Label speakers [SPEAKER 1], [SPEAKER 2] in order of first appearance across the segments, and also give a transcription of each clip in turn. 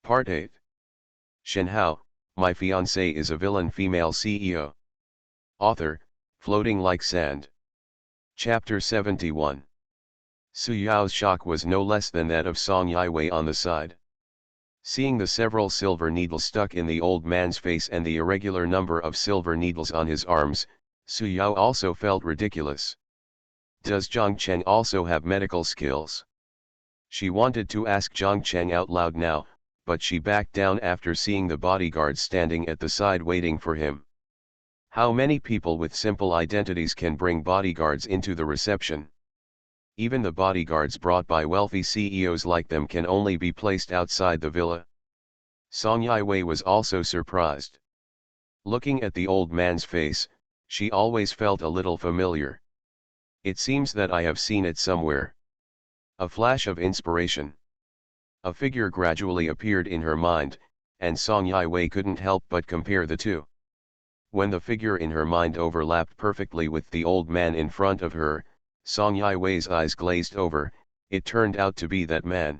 [SPEAKER 1] Part 8. Shenhao, My Fiancée is a Villain Female CEO. Author, Floating Like Sand. Chapter 71. Su Yao's shock was no less than that of Song Yiwei on the side. Seeing the several silver needles stuck in the old man's face and the irregular number of silver needles on his arms, Su Yao also felt ridiculous. Does Zhang Cheng also have medical skills? She wanted to ask Zhang Cheng out loud now, but she backed down after seeing the bodyguards standing at the side waiting for him. How many people with simple identities can bring bodyguards into the reception? Even the bodyguards brought by wealthy CEOs like them can only be placed outside the villa. Song Yiwei was also surprised. Looking at the old man's face, she always felt a little familiar. It seems that I have seen it somewhere. A flash of inspiration. A figure gradually appeared in her mind, and Song Yiwei couldn't help but compare the two. When the figure in her mind overlapped perfectly with the old man in front of her, Song Yiwei's eyes glazed over. It turned out to be that man.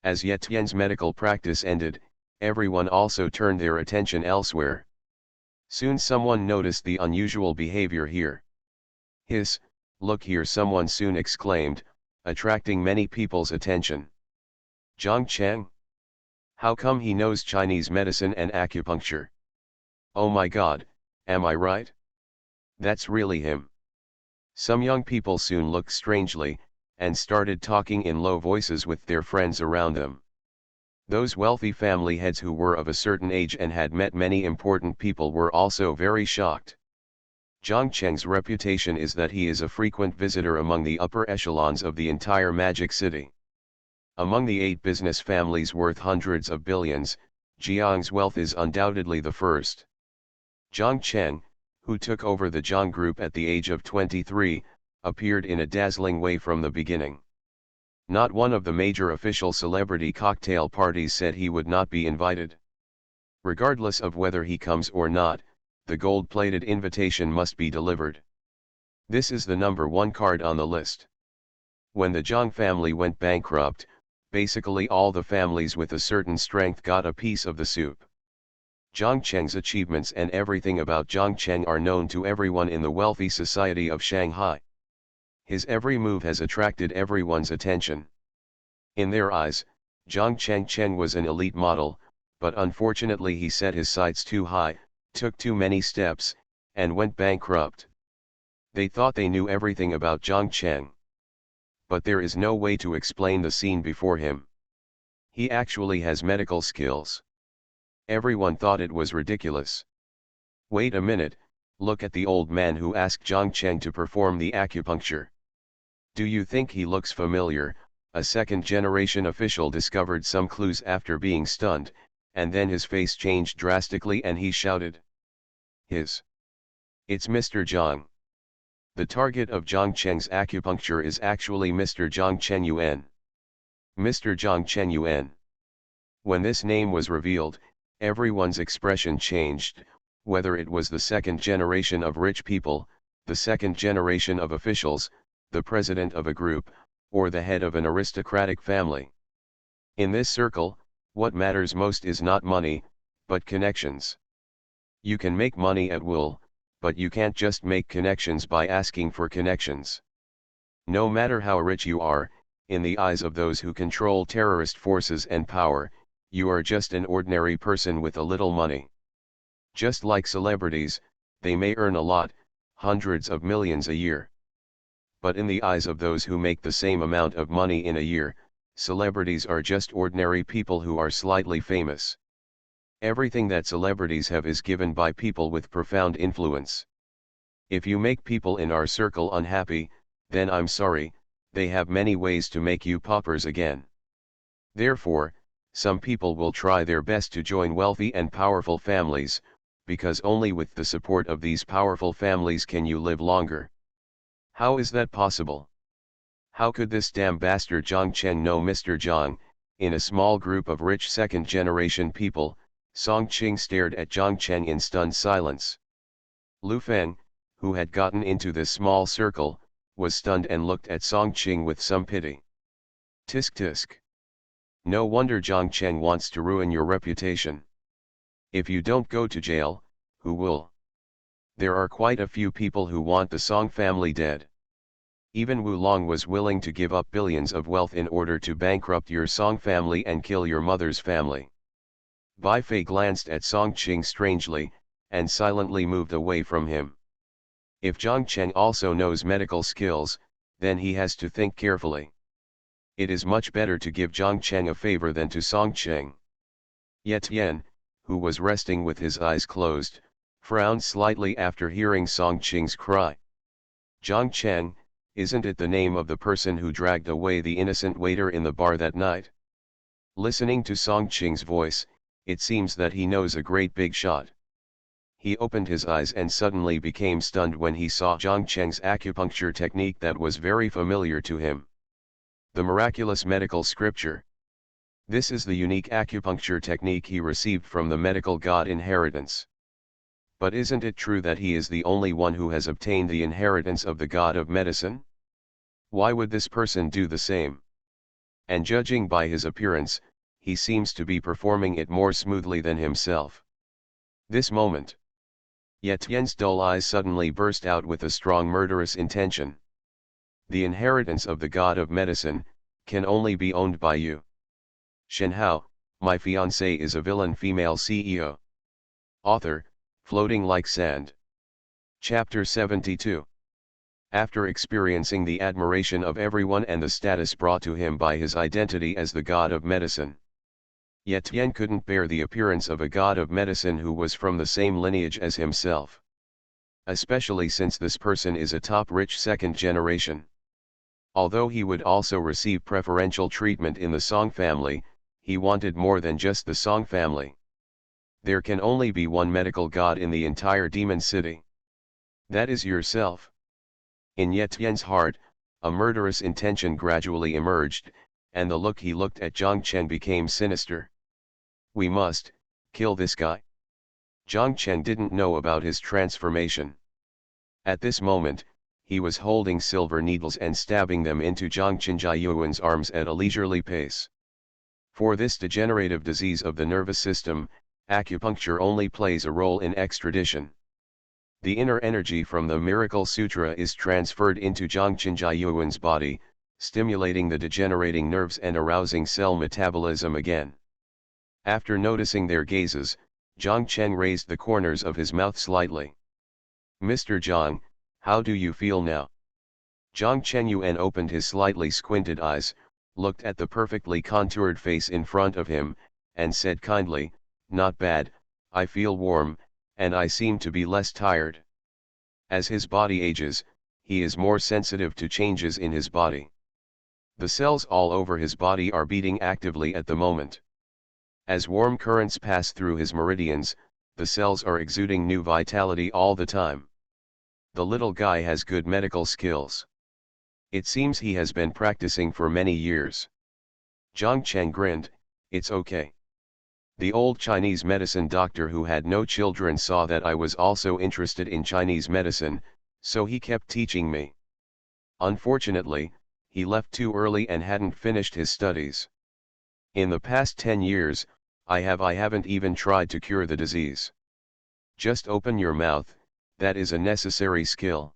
[SPEAKER 1] As Ye Tian's medical practice ended, everyone also turned their attention elsewhere. Soon someone noticed the unusual behavior here. Look here, someone soon exclaimed, attracting many people's attention. Zhang Cheng? How come he knows Chinese medicine and acupuncture? Oh my God, am I right? That's really him. Some young people soon looked strangely, and started talking in low voices with their friends around them. Those wealthy family heads who were of a certain age and had met many important people were also very shocked. Zhang Cheng's reputation is that he is a frequent visitor among the upper echelons of the entire Magic City. Among the 8 business families worth hundreds of billions, Jiang's wealth is undoubtedly the first. Zhang Cheng, who took over the Zhang Group at the age of 23, appeared in a dazzling way from the beginning. Not one of the major official celebrity cocktail parties said he would not be invited. Regardless of whether he comes or not, the gold-plated invitation must be delivered. This is the number 1 card on the list. When the Zhang family went bankrupt, basically all the families with a certain strength got a piece of the soup. Zhang Cheng's achievements and everything about Zhang Cheng are known to everyone in the wealthy society of Shanghai. His every move has attracted everyone's attention. In their eyes, Zhang Cheng was an elite model, but unfortunately he set his sights too high, took too many steps, and went bankrupt. They thought they knew everything about Zhang Cheng. But there is no way to explain the scene before him. He actually has medical skills. Everyone thought it was ridiculous. Wait a minute, look at the old man who asked Zhang Cheng to perform the acupuncture. Do you think he looks familiar? A second-generation official discovered some clues after being stunned, and then his face changed drastically and he shouted. It's Mr. Zhang. The target of Zhang Cheng's acupuncture is actually Mr. Zhang Chenyuan. Mr. Zhang Chenyuan. When this name was revealed, everyone's expression changed, whether it was the second generation of rich people, the second generation of officials, the president of a group, or the head of an aristocratic family. In this circle, what matters most is not money, but connections. You can make money at will, but you can't just make connections by asking for connections. No matter how rich you are, in the eyes of those who control terrorist forces and power, you are just an ordinary person with a little money. Just like celebrities, they may earn a lot, hundreds of millions a year. But in the eyes of those who make the same amount of money in a year, celebrities are just ordinary people who are slightly famous. Everything that celebrities have is given by people with profound influence. If you make people in our circle unhappy, then I'm sorry, they have many ways to make you paupers again. Therefore, some people will try their best to join wealthy and powerful families, because only with the support of these powerful families can you live longer. How is that possible? How could this damn bastard Zhang Cheng know Mr. Zhang? In a small group of rich second-generation people, Song Qing stared at Zhang Cheng in stunned silence. Lu Feng, who had gotten into this small circle, was stunned and looked at Song Qing with some pity. Tisk tisk. No wonder Zhang Cheng wants to ruin your reputation. If you don't go to jail, who will? There are quite a few people who want the Song family dead. Even Wu Long was willing to give up billions of wealth in order to bankrupt your Song family and kill your mother's family. Bai Fei glanced at Song Qing strangely, and silently moved away from him. If Zhang Cheng also knows medical skills, then he has to think carefully. It is much better to give Zhang Cheng a favor than to Song Cheng. Ye Tian, who was resting with his eyes closed, frowned slightly after hearing Song Cheng's cry. Zhang Cheng, isn't it the name of the person who dragged away the innocent waiter in the bar that night? Listening to Song Cheng's voice, it seems that he knows a great big shot. He opened his eyes and suddenly became stunned when he saw Zhang Cheng's acupuncture technique that was very familiar to him. The miraculous medical scripture. This is the unique acupuncture technique he received from the medical god inheritance. But isn't it true that he is the only one who has obtained the inheritance of the god of medicine? Why would this person do the same? And judging by his appearance, he seems to be performing it more smoothly than himself. This moment, Ye Tian's dull eyes suddenly burst out with a strong murderous intention. The inheritance of the god of medicine can only be owned by you. Shenhao, my fiancée is a villain female CEO. Author, Floating Like Sand. Chapter 72. After experiencing the admiration of everyone and the status brought to him by his identity as the god of medicine, Ye Tian couldn't bear the appearance of a god of medicine who was from the same lineage as himself. Especially since this person is a top rich second generation. Although he would also receive preferential treatment in the Song family, he wanted more than just the Song family. There can only be one medical god in the entire demon city. That is yourself. In Ye Tian's heart, a murderous intention gradually emerged, and the look he looked at Zhang Cheng became sinister. We must kill this guy. Zhang Cheng didn't know about his transformation. At this moment, he was holding silver needles and stabbing them into Zhang Chenjiayuan's arms at a leisurely pace. For this degenerative disease of the nervous system, acupuncture only plays a role in extradition. The inner energy from the Miracle Sutra is transferred into Zhang Chenjiayuan's body, stimulating the degenerating nerves and arousing cell metabolism again. After noticing their gazes, Zhang Cheng raised the corners of his mouth slightly. Mr. Zhang, how do you feel now? Zhang Chengyuan opened his slightly squinted eyes, looked at the perfectly contoured face in front of him, and said kindly, not bad, I feel warm, and I seem to be less tired. As his body ages, he is more sensitive to changes in his body. The cells all over his body are beating actively at the moment. As warm currents pass through his meridians, the cells are exuding new vitality all the time. The little guy has good medical skills. It seems he has been practicing for many years. Zhang Cheng grinned, it's okay. The old Chinese medicine doctor who had no children saw that I was also interested in Chinese medicine, so he kept teaching me. Unfortunately, he left too early and hadn't finished his studies. In the past 10 years, I haven't even tried to cure the disease. Just open your mouth, that is a necessary skill.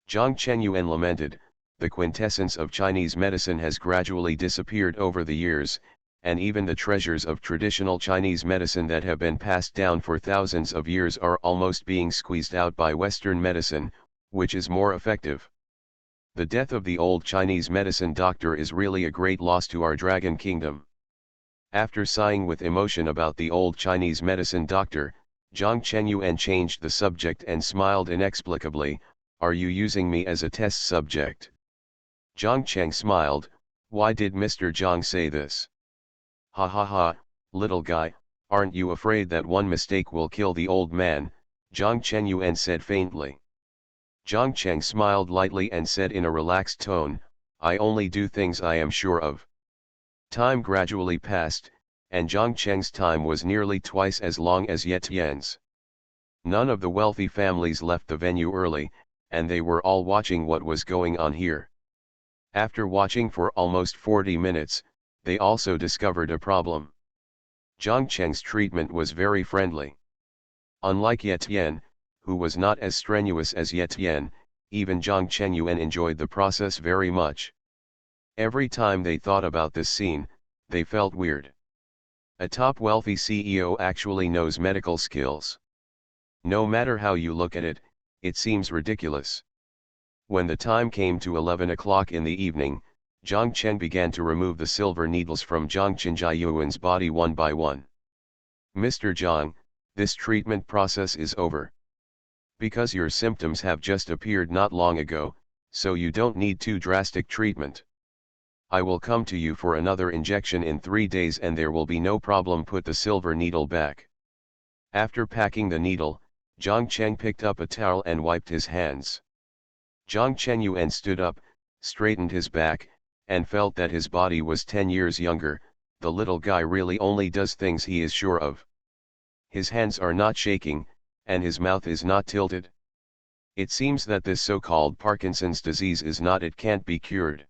[SPEAKER 1] Zhang Chengyuan lamented, the quintessence of Chinese medicine has gradually disappeared over the years, and even the treasures of traditional Chinese medicine that have been passed down for thousands of years are almost being squeezed out by Western medicine, which is more effective. The death of the old Chinese medicine doctor is really a great loss to our Dragon Kingdom. After sighing with emotion about the old Chinese medicine doctor, Zhang Chengyuan changed the subject and smiled inexplicably, are you using me as a test subject? Zhang Cheng smiled, why did Mr. Zhang say this? Ha ha ha, little guy, aren't you afraid that one mistake will kill the old man? Zhang Chengyuan said faintly. Zhang Cheng smiled lightly and said in a relaxed tone, I only do things I am sure of. Time gradually passed, and Zhang Cheng's time was nearly twice as long as Ye Tian's. None of the wealthy families left the venue early, and they were all watching what was going on here. After watching for almost 40 minutes, they also discovered a problem. Zhang Cheng's treatment was very friendly. Unlike Ye Tian, who was not as strenuous as Ye Tian, even Zhang Chengyuan enjoyed the process very much. Every time they thought about this scene, they felt weird. A top wealthy CEO actually knows medical skills. No matter how you look at it, it seems ridiculous. When the time came to 11 o'clock in the evening, Zhang Cheng began to remove the silver needles from Zhang Chenjiayuan's body one by one. Mr. Zhang, this treatment process is over. Because your symptoms have just appeared not long ago, so you don't need too drastic treatment. I will come to you for another injection in 3 days and there will be no problem. Put the silver needle back. After packing the needle, Zhang Cheng picked up a towel and wiped his hands. Zhang Chengyuan stood up, straightened his back, and felt that his body was 10 years younger. The little guy really only does things he is sure of. His hands are not shaking, and his mouth is not tilted. It seems that this so-called Parkinson's disease is not, it can't be cured.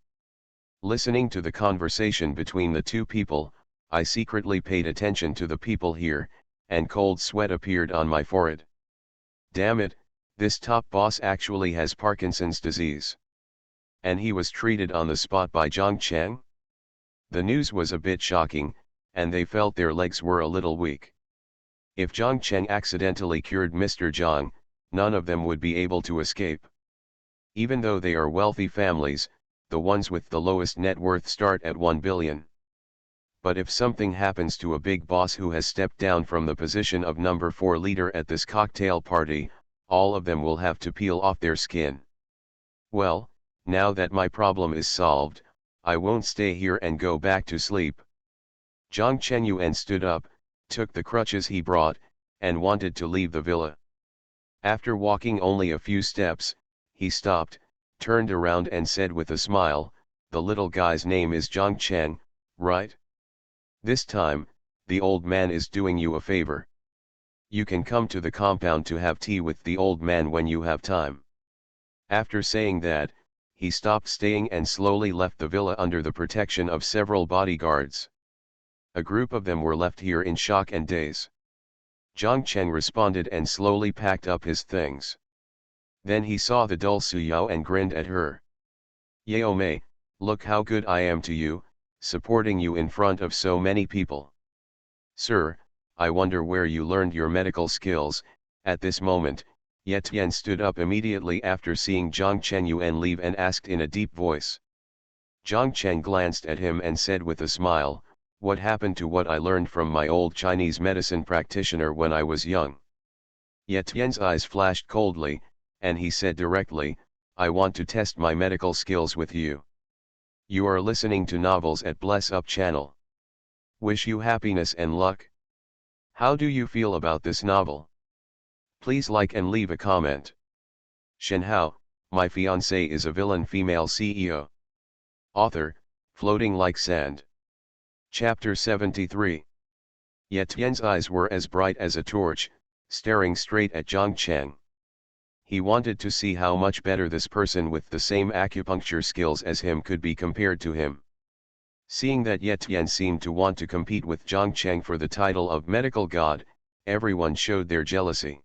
[SPEAKER 1] Listening to the conversation between the two people, I secretly paid attention to the people here, and cold sweat appeared on my forehead. Damn it, this top boss actually has Parkinson's disease. And he was treated on the spot by Zhang Cheng? The news was a bit shocking, and they felt their legs were a little weak. If Zhang Cheng accidentally cured Mr. Zhang, none of them would be able to escape. Even though they are wealthy families, the ones with the lowest net worth start at 1 billion. But if something happens to a big boss who has stepped down from the position of number 4 leader at this cocktail party, all of them will have to peel off their skin. Well, now that my problem is solved, I won't stay here and go back to sleep. Zhang Chengyuan stood up, took the crutches he brought, and wanted to leave the villa. After walking only a few steps, he stopped, turned around and said with a smile, "The little guy's name is Zhang Cheng, right? This time, the old man is doing you a favor. You can come to the compound to have tea with the old man when you have time." After saying that, he stopped staying and slowly left the villa under the protection of several bodyguards. A group of them were left here in shock and daze. Zhang Cheng responded and slowly packed up his things. Then he saw the dull Su Yao and grinned at her. "Yao Mei, look how good I am to you, supporting you in front of so many people. Sir, I wonder where you learned your medical skills." At this moment, Ye Tian stood up immediately after seeing Zhang Chengyuan leave and asked in a deep voice. Zhang Cheng glanced at him and said with a smile, "What happened to what I learned from my old Chinese medicine practitioner when I was young?" Ye Tian's eyes flashed coldly, and he said directly, "I want to test my medical skills with you. You are listening to novels at Bless Up channel. Wish you happiness and luck. How do you feel about this novel? Please like and leave a comment. Shenhao, My Fiancée is a Villain Female CEO. Author, Floating Like Sand. Chapter 73. Ye Tian's eyes were as bright as a torch, staring straight at Zhang Cheng. He wanted to see how much better this person with the same acupuncture skills as him could be compared to him. Seeing that Ye Tian seemed to want to compete with Zhang Cheng for the title of medical god, everyone showed their jealousy.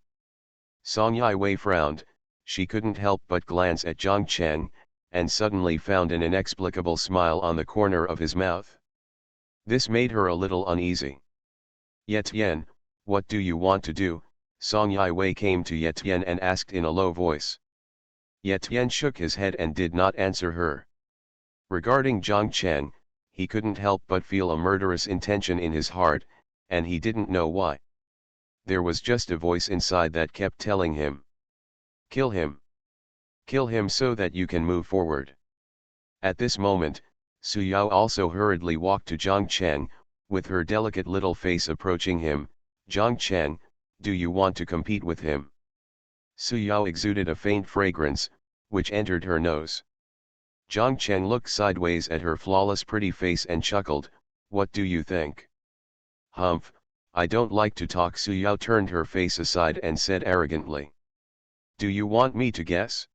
[SPEAKER 1] Song Yiwei frowned, she couldn't help but glance at Zhang Cheng, and suddenly found an inexplicable smile on the corner of his mouth. This made her a little uneasy. "Ye Tian, what do you want to do?" Song Yiwei came to Ye Tian and asked in a low voice. Ye Tian shook his head and did not answer her. Regarding Zhang Cheng, he couldn't help but feel a murderous intention in his heart, and he didn't know why. There was just a voice inside that kept telling him, "Kill him. Kill him so that you can move forward." At this moment, Su Yao also hurriedly walked to Zhang Cheng, with her delicate little face approaching him. "Zhang Cheng, do you want to compete with him?" Su Yao exuded a faint fragrance, which entered her nose. Zhang Cheng looked sideways at her flawless pretty face and chuckled, "What do you think?" "Humph, I don't like to talk." Su Yao turned her face aside and said arrogantly. "Do you want me to guess?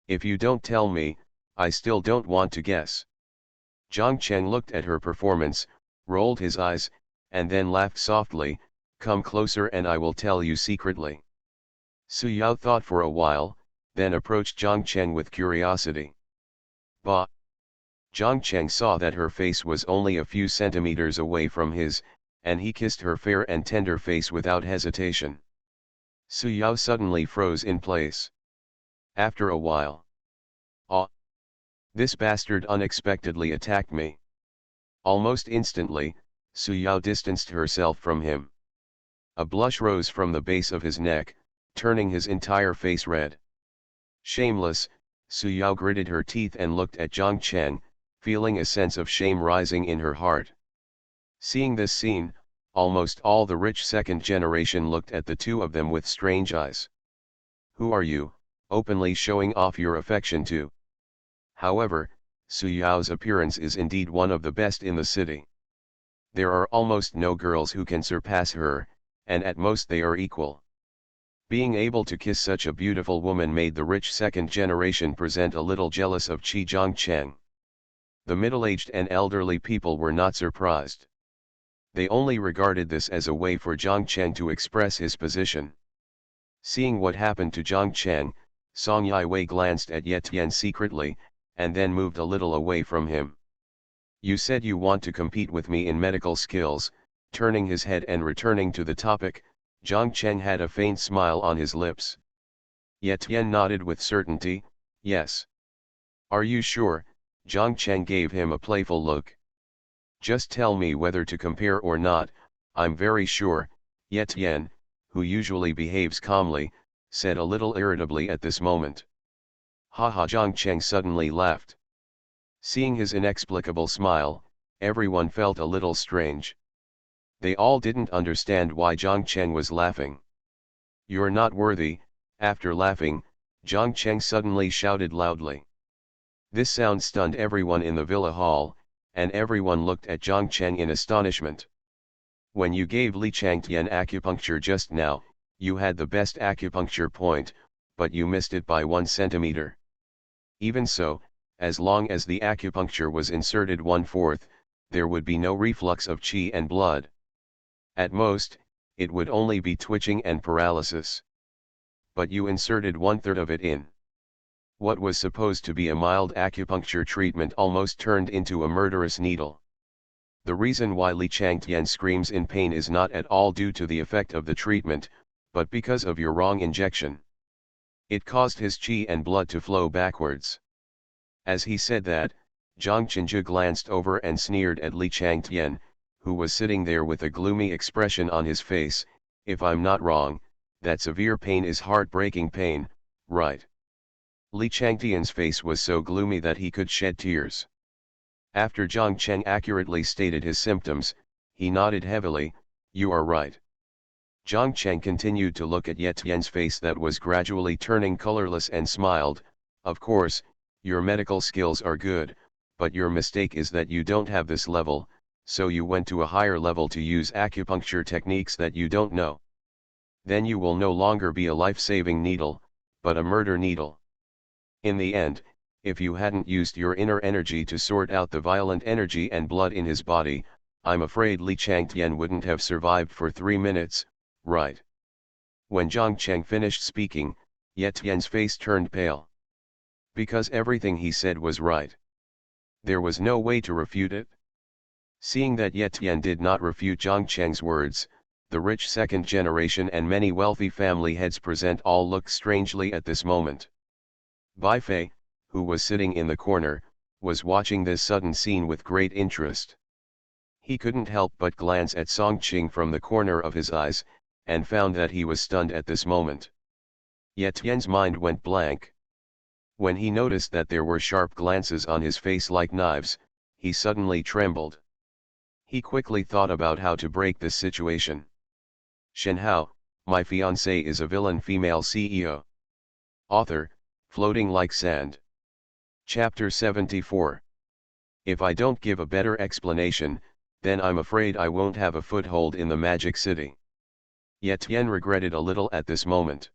[SPEAKER 1] If you don't tell me, I still don't want to guess." Zhang Cheng looked at her performance, rolled his eyes, and then laughed softly. Come closer and I will tell you secretly. Su Yao thought for a while, then approached Zhang Cheng with curiosity. Bah! Zhang Cheng saw that her face was only a few centimeters away from his, and he kissed her fair and tender face without hesitation. Su Yao suddenly froze in place. After a while. Ah! This bastard unexpectedly attacked me. Almost instantly, Su Yao distanced herself from him. A blush rose from the base of his neck, turning his entire face red. Shameless, Su Yao gritted her teeth and looked at Zhang Cheng, feeling a sense of shame rising in her heart. Seeing this scene, almost all the rich second generation looked at the two of them with strange eyes. Who are you, openly showing off your affection to? However, Su Yao's appearance is indeed one of the best in the city. There are almost no girls who can surpass her, and at most they are equal. Being able to kiss such a beautiful woman made the rich second generation present a little jealous of Qi Zhangcheng. The middle-aged and elderly people were not surprised. They only regarded this as a way for Zhangcheng to express his position. Seeing what happened to Zhangcheng, Song Yiwei glanced at Ye Tian secretly, and then moved a little away from him. You said you want to compete with me in medical skills. Turning his head and returning to the topic, Zhangcheng had a faint smile on his lips. Ye Tian nodded with certainty, yes. Are you sure? Zhangcheng gave him a playful look. Just tell me whether to compare or not. I'm very sure. Ye Tian, who usually behaves calmly, said a little irritably at this moment. Haha! Zhangcheng suddenly laughed. Seeing his inexplicable smile, everyone felt a little strange. They all didn't understand why Zhangcheng was laughing. You're not worthy. After laughing, Zhangcheng suddenly shouted loudly. This sound stunned everyone in the villa hall, and everyone looked at Zhangcheng in astonishment. When you gave Li Changtian acupuncture just now, you had the best acupuncture point, but you missed it by 1 centimeter. Even so, as long as the acupuncture was inserted 1/4, there would be no reflux of qi and blood. At most, it would only be twitching and paralysis. But you inserted 1/3 of it in. What was supposed to be a mild acupuncture treatment almost turned into a murderous needle. The reason why Li Changtian screams in pain is not at all due to the effect of the treatment, but because of your wrong injection. It caused his qi and blood to flow backwards. As he said that, Zhang Qinzhi glanced over and sneered at Li Changtian, who was sitting there with a gloomy expression on his face. If I'm not wrong, that severe pain is heartbreaking pain, right? Li Changtian's face was so gloomy that he could shed tears. After Zhang Cheng accurately stated his symptoms, he nodded heavily, you are right. Zhang Cheng continued to look at Ye Tian's face that was gradually turning colorless and smiled. Of course, your medical skills are good, but your mistake is that you don't have this level, so you went to a higher level to use acupuncture techniques that you don't know. Then you will no longer be a life-saving needle, but a murder needle. In the end, if you hadn't used your inner energy to sort out the violent energy and blood in his body, I'm afraid Li Changtian wouldn't have survived for 3 minutes, right? When Zhang Cheng finished speaking, Ye Tian's face turned pale. Because everything he said was right. There was no way to refute it. Seeing that Ye Tian did not refute Zhang Cheng's words, the rich second generation and many wealthy family heads present all looked strangely at this moment. Bai Fei, who was sitting in the corner, was watching this sudden scene with great interest. He couldn't help but glance at Song Qing from the corner of his eyes, and found that he was stunned at this moment. Ye Tian's mind went blank. When he noticed that there were sharp glances on his face like knives, he suddenly trembled. He quickly thought about how to break this situation. Shenhao, my fiancée is a villain female CEO. Author, Floating Like Sand. Chapter 74. If I don't give a better explanation, then I'm afraid I won't have a foothold in the Magic City. Ye Tian regretted a little at this moment.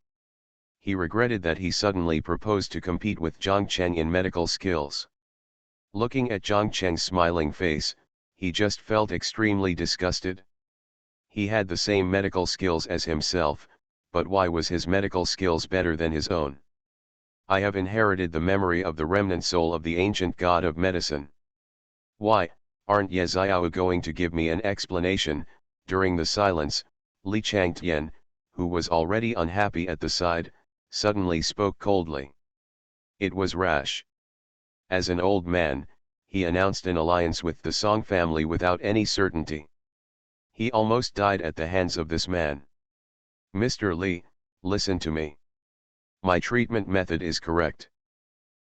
[SPEAKER 1] He regretted that he suddenly proposed to compete with Zhang Cheng in medical skills. Looking at Zhang Cheng's smiling face, he just felt extremely disgusted. He had the same medical skills as himself, but why was his medical skills better than his own? I have inherited the memory of the remnant soul of the ancient god of medicine. Why, aren't Ye Xiao going to give me an explanation? During the silence, Li Changtian, who was already unhappy at the side, suddenly spoke coldly. It was rash. As an old man, he announced an alliance with the Song family without any certainty. He almost died at the hands of this man. Mr. Li, listen to me. My treatment method is correct.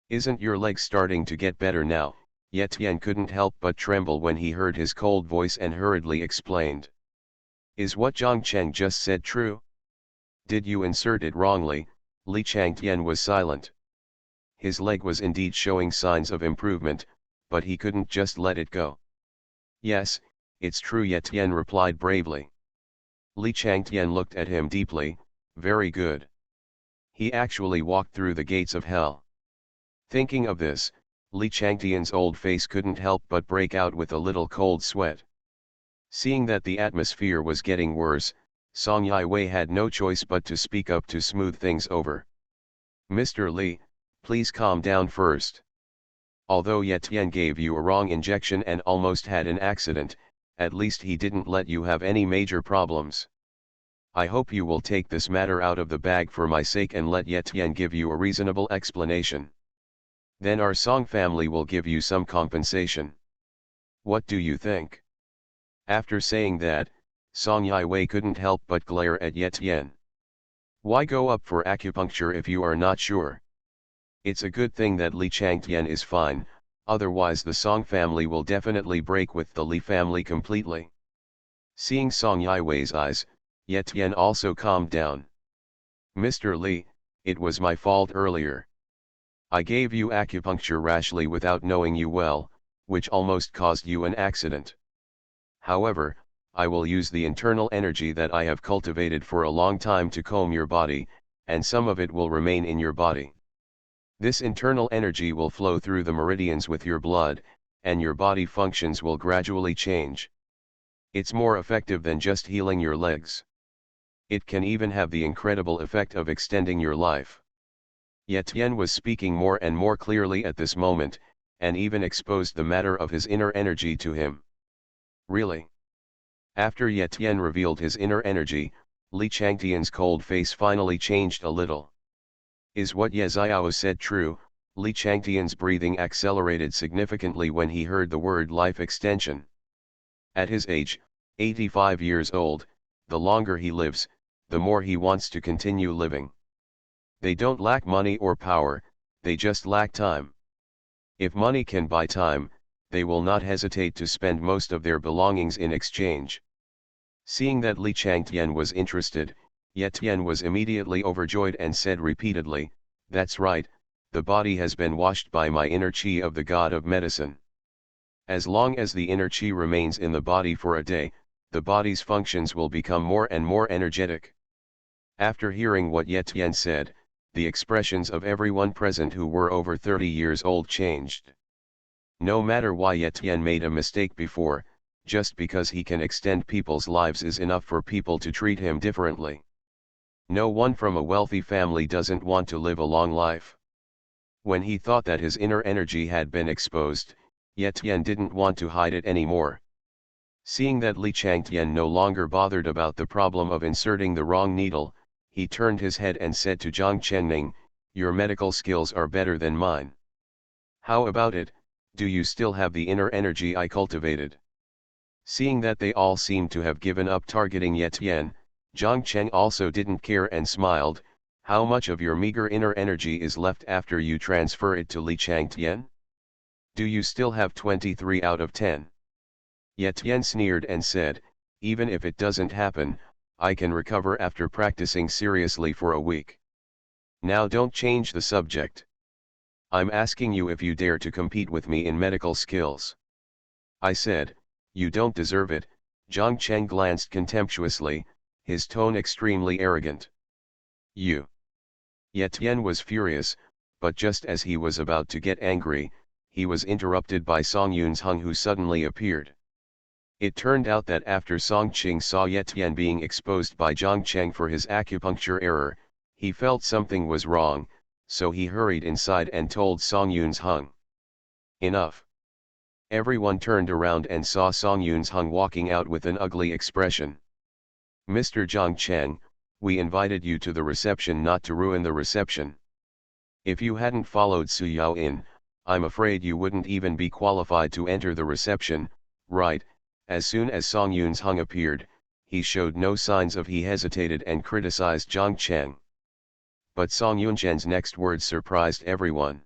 [SPEAKER 1] Isn't your leg starting to get better now? Ye Tian couldn't help but tremble when he heard his cold voice and hurriedly explained. Is what Zhang Cheng just said true? Did you insert it wrongly? Li Changtian was silent. His leg was indeed showing signs of improvement, but he couldn't just let it go. Yes, it's true, Ye Tian replied bravely. Li Changtian looked at him deeply. Very good. He actually walked through the gates of hell. Thinking of this, Li Changtian's old face couldn't help but break out with a little cold sweat. Seeing that the atmosphere was getting worse, Song Yiwei had no choice but to speak up to smooth things over. Mr. Li, please calm down first. Although Ye Tian gave you a wrong injection and almost had an accident, at least he didn't let you have any major problems. I hope you will take this matter out of the bag for my sake and let Ye Tian give you a reasonable explanation. Then our Song family will give you some compensation. What do you think? After saying that, Song Yiwei couldn't help but glare at Ye Tian. Why go up for acupuncture if you are not sure? It's a good thing that Li Changtian is fine, otherwise the Song family will definitely break with the Li family completely. Seeing Song Yiwei's eyes, Ye Tian also calmed down. Mr. Li, it was my fault earlier. I gave you acupuncture rashly without knowing you well, which almost caused you an accident. However, I will use the internal energy that I have cultivated for a long time to calm your body, and some of it will remain in your body. This internal energy will flow through the meridians with your blood, and your body functions will gradually change. It's more effective than just healing your legs. It can even have the incredible effect of extending your life. Ye Tian was speaking more and more clearly at this moment, and even exposed the matter of his inner energy to him. Really? After Ye Tian revealed his inner energy, Li Changtian's cold face finally changed a little. Is what Ye Xiao said true? Li Changtian's breathing accelerated significantly when he heard the word life extension. At his age, 85 years old, the longer he lives, the more he wants to continue living. They don't lack money or power, they just lack time. If money can buy time, they will not hesitate to spend most of their belongings in exchange. Seeing that Li Changtian was interested, Ye Tian was immediately overjoyed and said repeatedly, "That's right, the body has been washed by my inner qi of the god of medicine. As long as the inner qi remains in the body for a day, the body's functions will become more and more energetic." After hearing what Ye Tian said, the expressions of everyone present who were over 30 years old changed. No matter why Ye Tian made a mistake before, just because he can extend people's lives is enough for people to treat him differently. No one from a wealthy family doesn't want to live a long life. When he thought that his inner energy had been exposed, Ye Tian didn't want to hide it anymore. Seeing that Li Changtian no longer bothered about the problem of inserting the wrong needle, he turned his head and said to Zhang Chenning, "Your medical skills are better than mine. How about it, do you still have the inner energy I cultivated?" Seeing that they all seemed to have given up targeting Ye Tian, Zhang Cheng also didn't care and smiled, "How much of your meager inner energy is left after you transfer it to Li Changtian? Do you still have 23 out of 10? Ye Tian sneered and said, "Even if it doesn't happen, I can recover after practicing seriously for a week. Now don't change the subject. I'm asking you if you dare to compete with me in medical skills." I said, "You don't deserve it." Zhang Cheng glanced contemptuously, his tone extremely arrogant. "You." Ye Tian was furious, but just as he was about to get angry, he was interrupted by Song Yun-hung, who suddenly appeared. It turned out that after Song Qing saw Ye Tian being exposed by Zhang Cheng for his acupuncture error, he felt something was wrong, so he hurried inside and told Song Yun-hung. Enough. Everyone turned around and saw Song Yun-hung walking out with an ugly expression. Mr. Zhang Cheng, we invited you to the reception not to ruin the reception. If you hadn't followed Su Yao in, I'm afraid you wouldn't even be qualified to enter the reception, right? As soon as Song Yun-hung appeared, he showed no signs of he hesitated and criticized Zhang Cheng. But Song Yun-chen's next words surprised everyone.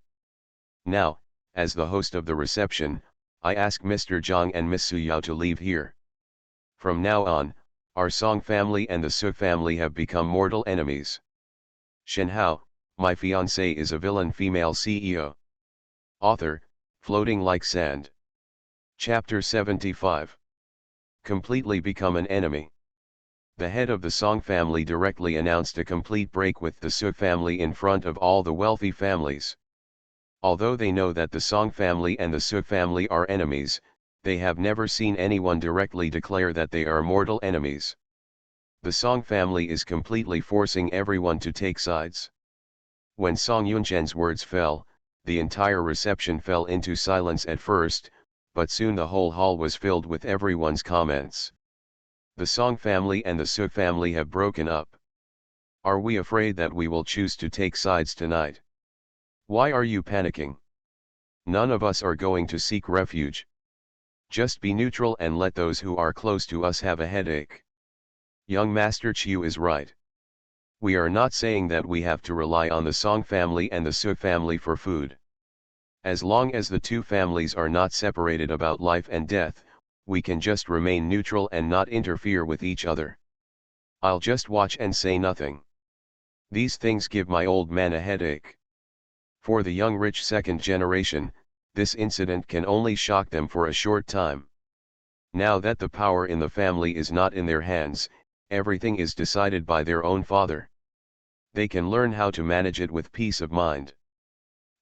[SPEAKER 1] Now, as the host of the reception, I ask Mr. Zhang and Miss Su Yao to leave here. From now on, our Song family and the Su family have become mortal enemies. Shenhao, my fiancée is a villain female CEO. Author, Floating Like Sand. Chapter 75. Completely become an enemy. The head of the Song family directly announced a complete break with the Su family in front of all the wealthy families. Although they know that the Song family and the Su family are enemies, they have never seen anyone directly declare that they are mortal enemies. The Song family is completely forcing everyone to take sides. When Song Yunchen's words fell, the entire reception fell into silence at first, but soon the whole hall was filled with everyone's comments. The Song family and the Su family have broken up. Are we afraid that we will choose to take sides tonight? Why are you panicking? None of us are going to seek refuge. Just be neutral and let those who are close to us have a headache. Young Master Chiu is right. We are not saying that we have to rely on the Song family and the Su family for food. As long as the two families are not separated about life and death, we can just remain neutral and not interfere with each other. I'll just watch and say nothing. These things give my old man a headache. For the young rich second generation, this incident can only shock them for a short time. Now that the power in the family is not in their hands, everything is decided by their own father. They can learn how to manage it with peace of mind.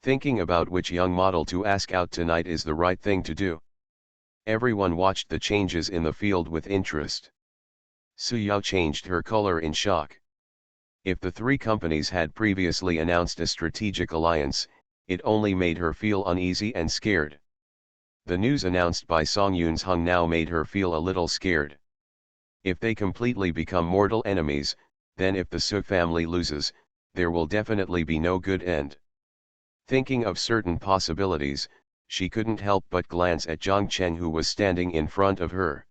[SPEAKER 1] Thinking about which young model to ask out tonight is the right thing to do. Everyone watched the changes in the field with interest. Su Yao changed her color in shock. If the three companies had previously announced a strategic alliance, it only made her feel uneasy and scared. The news announced by Song Yun-hung now made her feel a little scared. If they completely become mortal enemies, then if the Su family loses, there will definitely be no good end. Thinking of certain possibilities, she couldn't help but glance at Zhang Cheng, who was standing in front of her.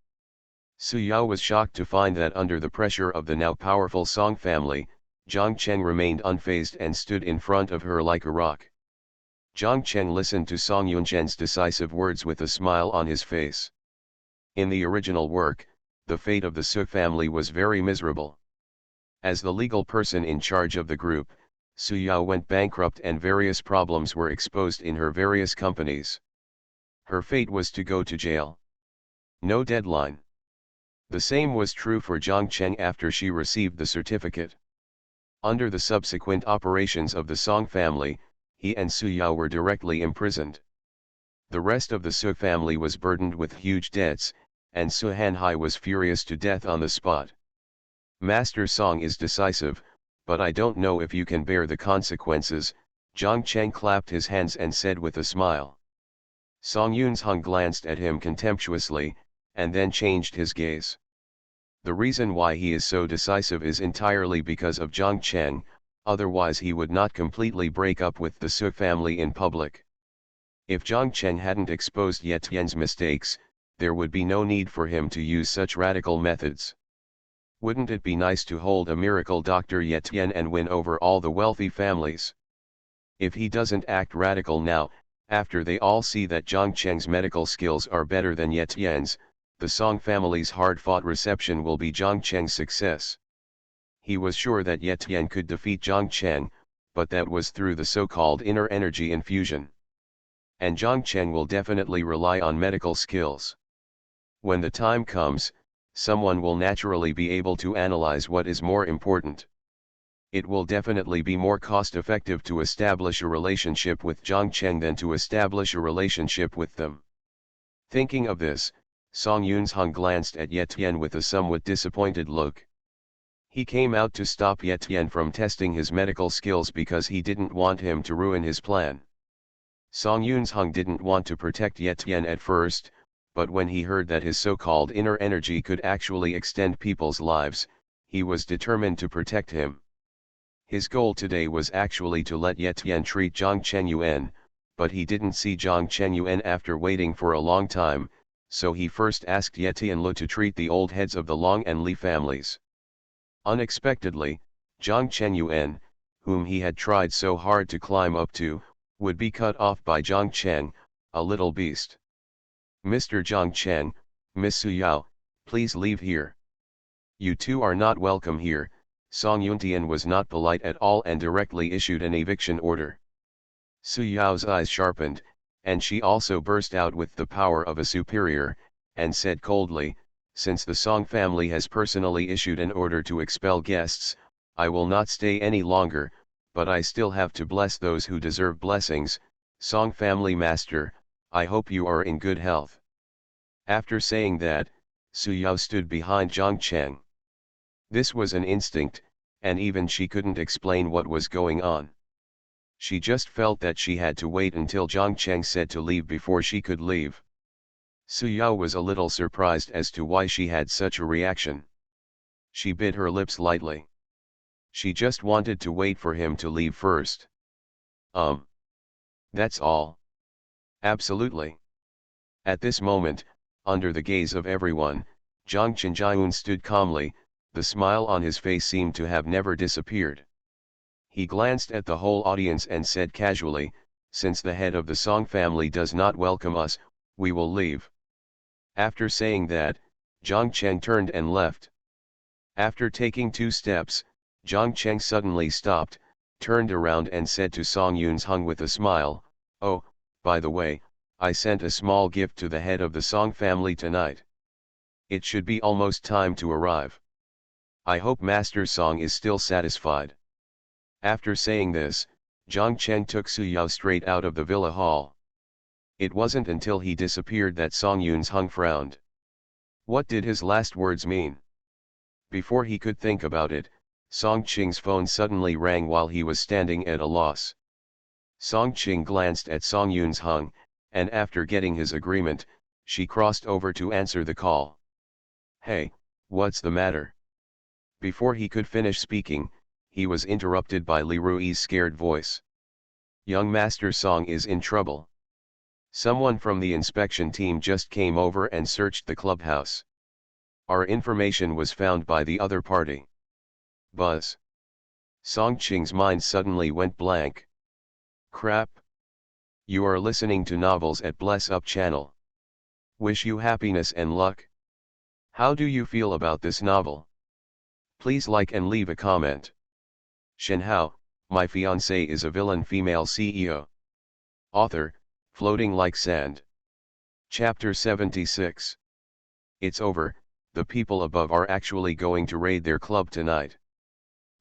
[SPEAKER 1] Su Yao was shocked to find that under the pressure of the now powerful Song family, Zhang Cheng remained unfazed and stood in front of her like a rock. Zhang Cheng listened to Song Yunchen's decisive words with a smile on his face. In the original work, the fate of the Su family was very miserable. As the legal person in charge of the group, Su Yao went bankrupt and various problems were exposed in her various companies. Her fate was to go to jail. No deadline. The same was true for Zhang Cheng after she received the certificate. Under the subsequent operations of the Song family, he and Su Yao were directly imprisoned. The rest of the Su family was burdened with huge debts, and Su Hanhai was furious to death on the spot. Master Song is decisive, but I don't know if you can bear the consequences. Zhang Cheng clapped his hands and said with a smile. Song Yun-hung glanced at him contemptuously, and then changed his gaze. The reason why he is so decisive is entirely because of Zhang Cheng, otherwise he would not completely break up with the Su family in public. If Zhang Cheng hadn't exposed Ye Tian's mistakes, there would be no need for him to use such radical methods. Wouldn't it be nice to hold a miracle Dr. Ye Tian and win over all the wealthy families? If he doesn't act radical now, after they all see that Zhang Cheng's medical skills are better than Ye Tian's, the Song family's hard-fought reception will be Zhang Cheng's success. He was sure that Ye Tian could defeat Zhang Cheng, but that was through the so-called inner energy infusion. And Zhang Cheng will definitely rely on medical skills. When the time comes, someone will naturally be able to analyze what is more important. It will definitely be more cost-effective to establish a relationship with Zhang Cheng than to establish a relationship with them. Thinking of this, Song Yunhong glanced at Ye Tian with a somewhat disappointed look. He came out to stop Ye Tian from testing his medical skills because he didn't want him to ruin his plan. Song Yunhong didn't want to protect Ye Tian at first, but when he heard that his so-called inner energy could actually extend people's lives, he was determined to protect him. His goal today was actually to let Ye Tian treat Zhang Chengyuan, but he didn't see Zhang Chengyuan after waiting for a long time, so he first asked Ye Tianlu to treat the old heads of the Long and Li families. Unexpectedly, Zhang Chengyuan, whom he had tried so hard to climb up to, would be cut off by Zhang Cheng, a little beast. "Mr. Zhang Cheng, Miss Su Yao, please leave here. You two are not welcome here." Song Yuntian was not polite at all and directly issued an eviction order. Su Yao's eyes sharpened, and she also burst out with the power of a superior, and said coldly, "Since the Song family has personally issued an order to expel guests, I will not stay any longer, but I still have to bless those who deserve blessings. Song family master, I hope you are in good health." After saying that, Su Yao stood behind Zhang Cheng. This was an instinct, and even she couldn't explain what was going on. She just felt that she had to wait until Zhang Cheng said to leave before she could leave. Su Yao was a little surprised as to why she had such a reaction. She bit her lips lightly. She just wanted to wait for him to leave first. That's all. Absolutely. At this moment, under the gaze of everyone, Zhang Chenjiun stood calmly, the smile on his face seemed to have never disappeared. He glanced at the whole audience and said casually, "Since the head of the Song family does not welcome us, we will leave." After saying that, Zhang Cheng turned and left. After taking 2 steps, Zhang Cheng suddenly stopped, turned around and said to Song Yunhong with a smile, "Oh, by the way, I sent a small gift to the head of the Song family tonight. It should be almost time to arrive. I hope Master Song is still satisfied." After saying this, Zhang Cheng took Su Yao straight out of the villa hall. It wasn't until he disappeared that Song Yunhong frowned. What did his last words mean? Before he could think about it, Song Qing's phone suddenly rang while he was standing at a loss. Song Qing glanced at Song Yunhong, and after getting his agreement, she crossed over to answer the call. "Hey, what's the matter?" Before he could finish speaking, he was interrupted by Li Rui's scared voice. "Young Master Song is in trouble. Someone from the inspection team just came over and searched the clubhouse. Our information was found by the other party." Buzz. Song Qing's mind suddenly went blank. Crap. You are listening to novels at Bless Up channel. Wish you happiness and luck. How do you feel about this novel? Please like and leave a comment. Shenhao, My Fiancée is a Villain Female CEO. Author, Floating Like Sand. Chapter 76. It's over, the people above are actually going to raid their club tonight.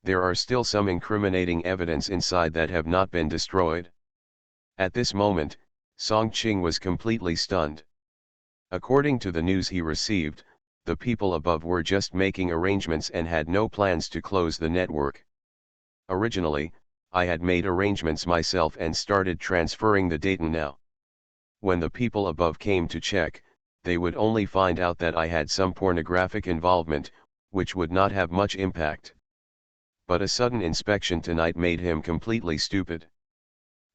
[SPEAKER 1] There are still some incriminating evidence inside that have not been destroyed. At this moment, Song Qing was completely stunned. According to the news he received, the people above were just making arrangements and had no plans to close the network. Originally, I had made arrangements myself and started transferring the data now. When the people above came to check, they would only find out that I had some pornographic involvement, which would not have much impact. But a sudden inspection tonight made him completely stupid.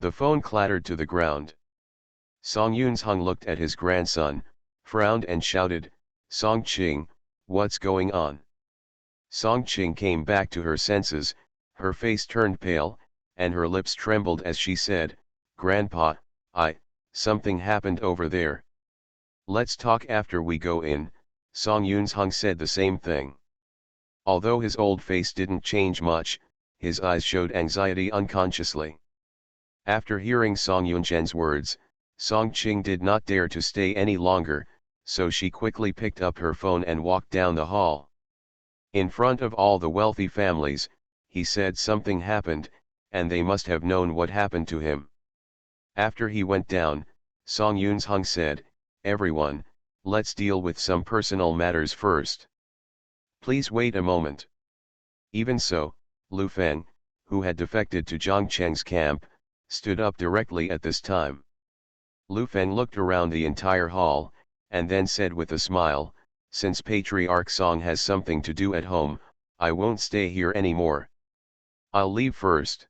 [SPEAKER 1] The phone clattered to the ground. Song Yunhong looked at his grandson, frowned and shouted, "Song Qing, what's going on?" Song Qing came back to her senses, her face turned pale, and her lips trembled as she said, "Grandpa, something happened over there." "Let's talk after we go in," Song Yunhong said the same thing. Although his old face didn't change much, his eyes showed anxiety unconsciously. After hearing Song Yunzhen's words, Song Qing did not dare to stay any longer, so she quickly picked up her phone and walked down the hall. In front of all the wealthy families, he said something happened, and they must have known what happened to him. After he went down, Song Yun-hung said, "Everyone, let's deal with some personal matters first. Please wait a moment." Even so, Lu Feng, who had defected to Zhang Cheng's camp, stood up directly at this time. Lu Feng looked around the entire hall, and then said with a smile, "Since Patriarch Song has something to do at home, I won't stay here anymore. I'll leave first."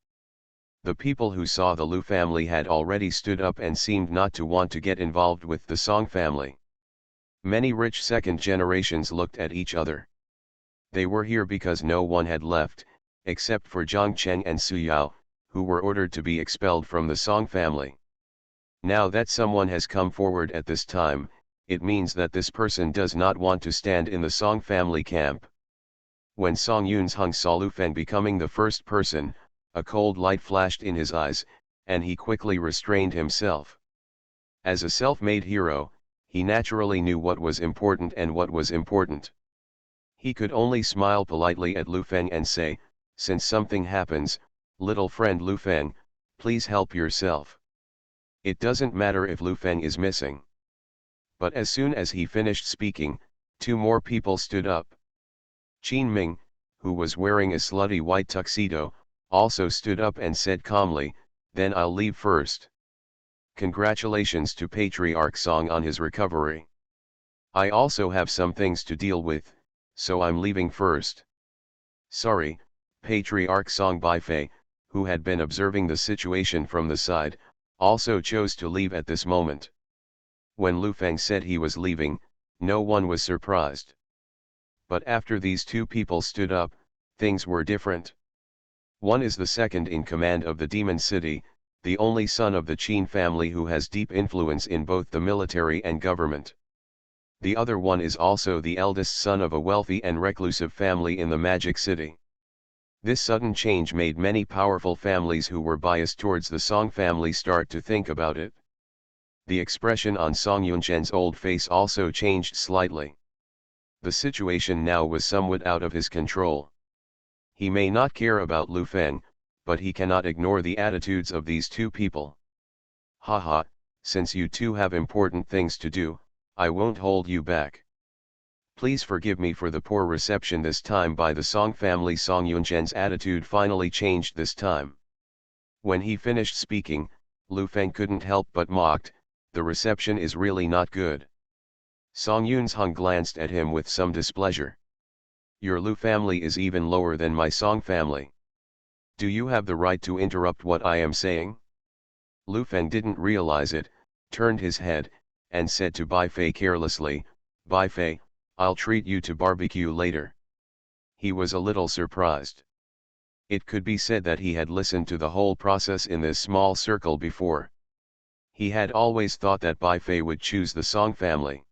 [SPEAKER 1] The people who saw the Lu family had already stood up and seemed not to want to get involved with the Song family. Many rich second generations looked at each other. They were here because no one had left, except for Zhang Cheng and Su Yao, who were ordered to be expelled from the Song family. Now that someone has come forward at this time, it means that this person does not want to stand in the Song family camp. When Song Yun-hung saw Lu Feng becoming the first person, a cold light flashed in his eyes, and he quickly restrained himself. As a self-made hero, he naturally knew what was important and what was important. He could only smile politely at Lu Feng and say, "Since something happens, little friend Lu Feng, please help yourself." It doesn't matter if Lu Feng is missing. But as soon as he finished speaking, two more people stood up. Qin Ming, who was wearing a slutty white tuxedo, also stood up and said calmly, "Then I'll leave first. Congratulations to Patriarch Song on his recovery. I also have some things to deal with, so I'm leaving first." "Sorry, Patriarch Song." Baifei, who had been observing the situation from the side, also chose to leave at this moment. When Lu Feng said he was leaving, no one was surprised. But after these two people stood up, things were different. One is the second in command of the Demon City, the only son of the Qin family who has deep influence in both the military and government. The other one is also the eldest son of a wealthy and reclusive family in the Magic City. This sudden change made many powerful families who were biased towards the Song family start to think about it. The expression on Song Yunshen's old face also changed slightly. The situation now was somewhat out of his control. He may not care about Lu Feng, but he cannot ignore the attitudes of these two people. "Haha, since you two have important things to do, I won't hold you back. Please forgive me for the poor reception this time by the Song family." Song Yunshen's attitude finally changed this time. When he finished speaking, Lu Feng couldn't help but mocked, "The reception is really not good." Song Yun-hung glanced at him with some displeasure. "Your Lu family is even lower than my Song family. Do you have the right to interrupt what I am saying?" Lu Feng didn't realize it, turned his head, and said to Baifei carelessly, "Baifei, I'll treat you to barbecue later." He was a little surprised. It could be said that he had listened to the whole process in this small circle before. He had always thought that Baifei would choose the Song family.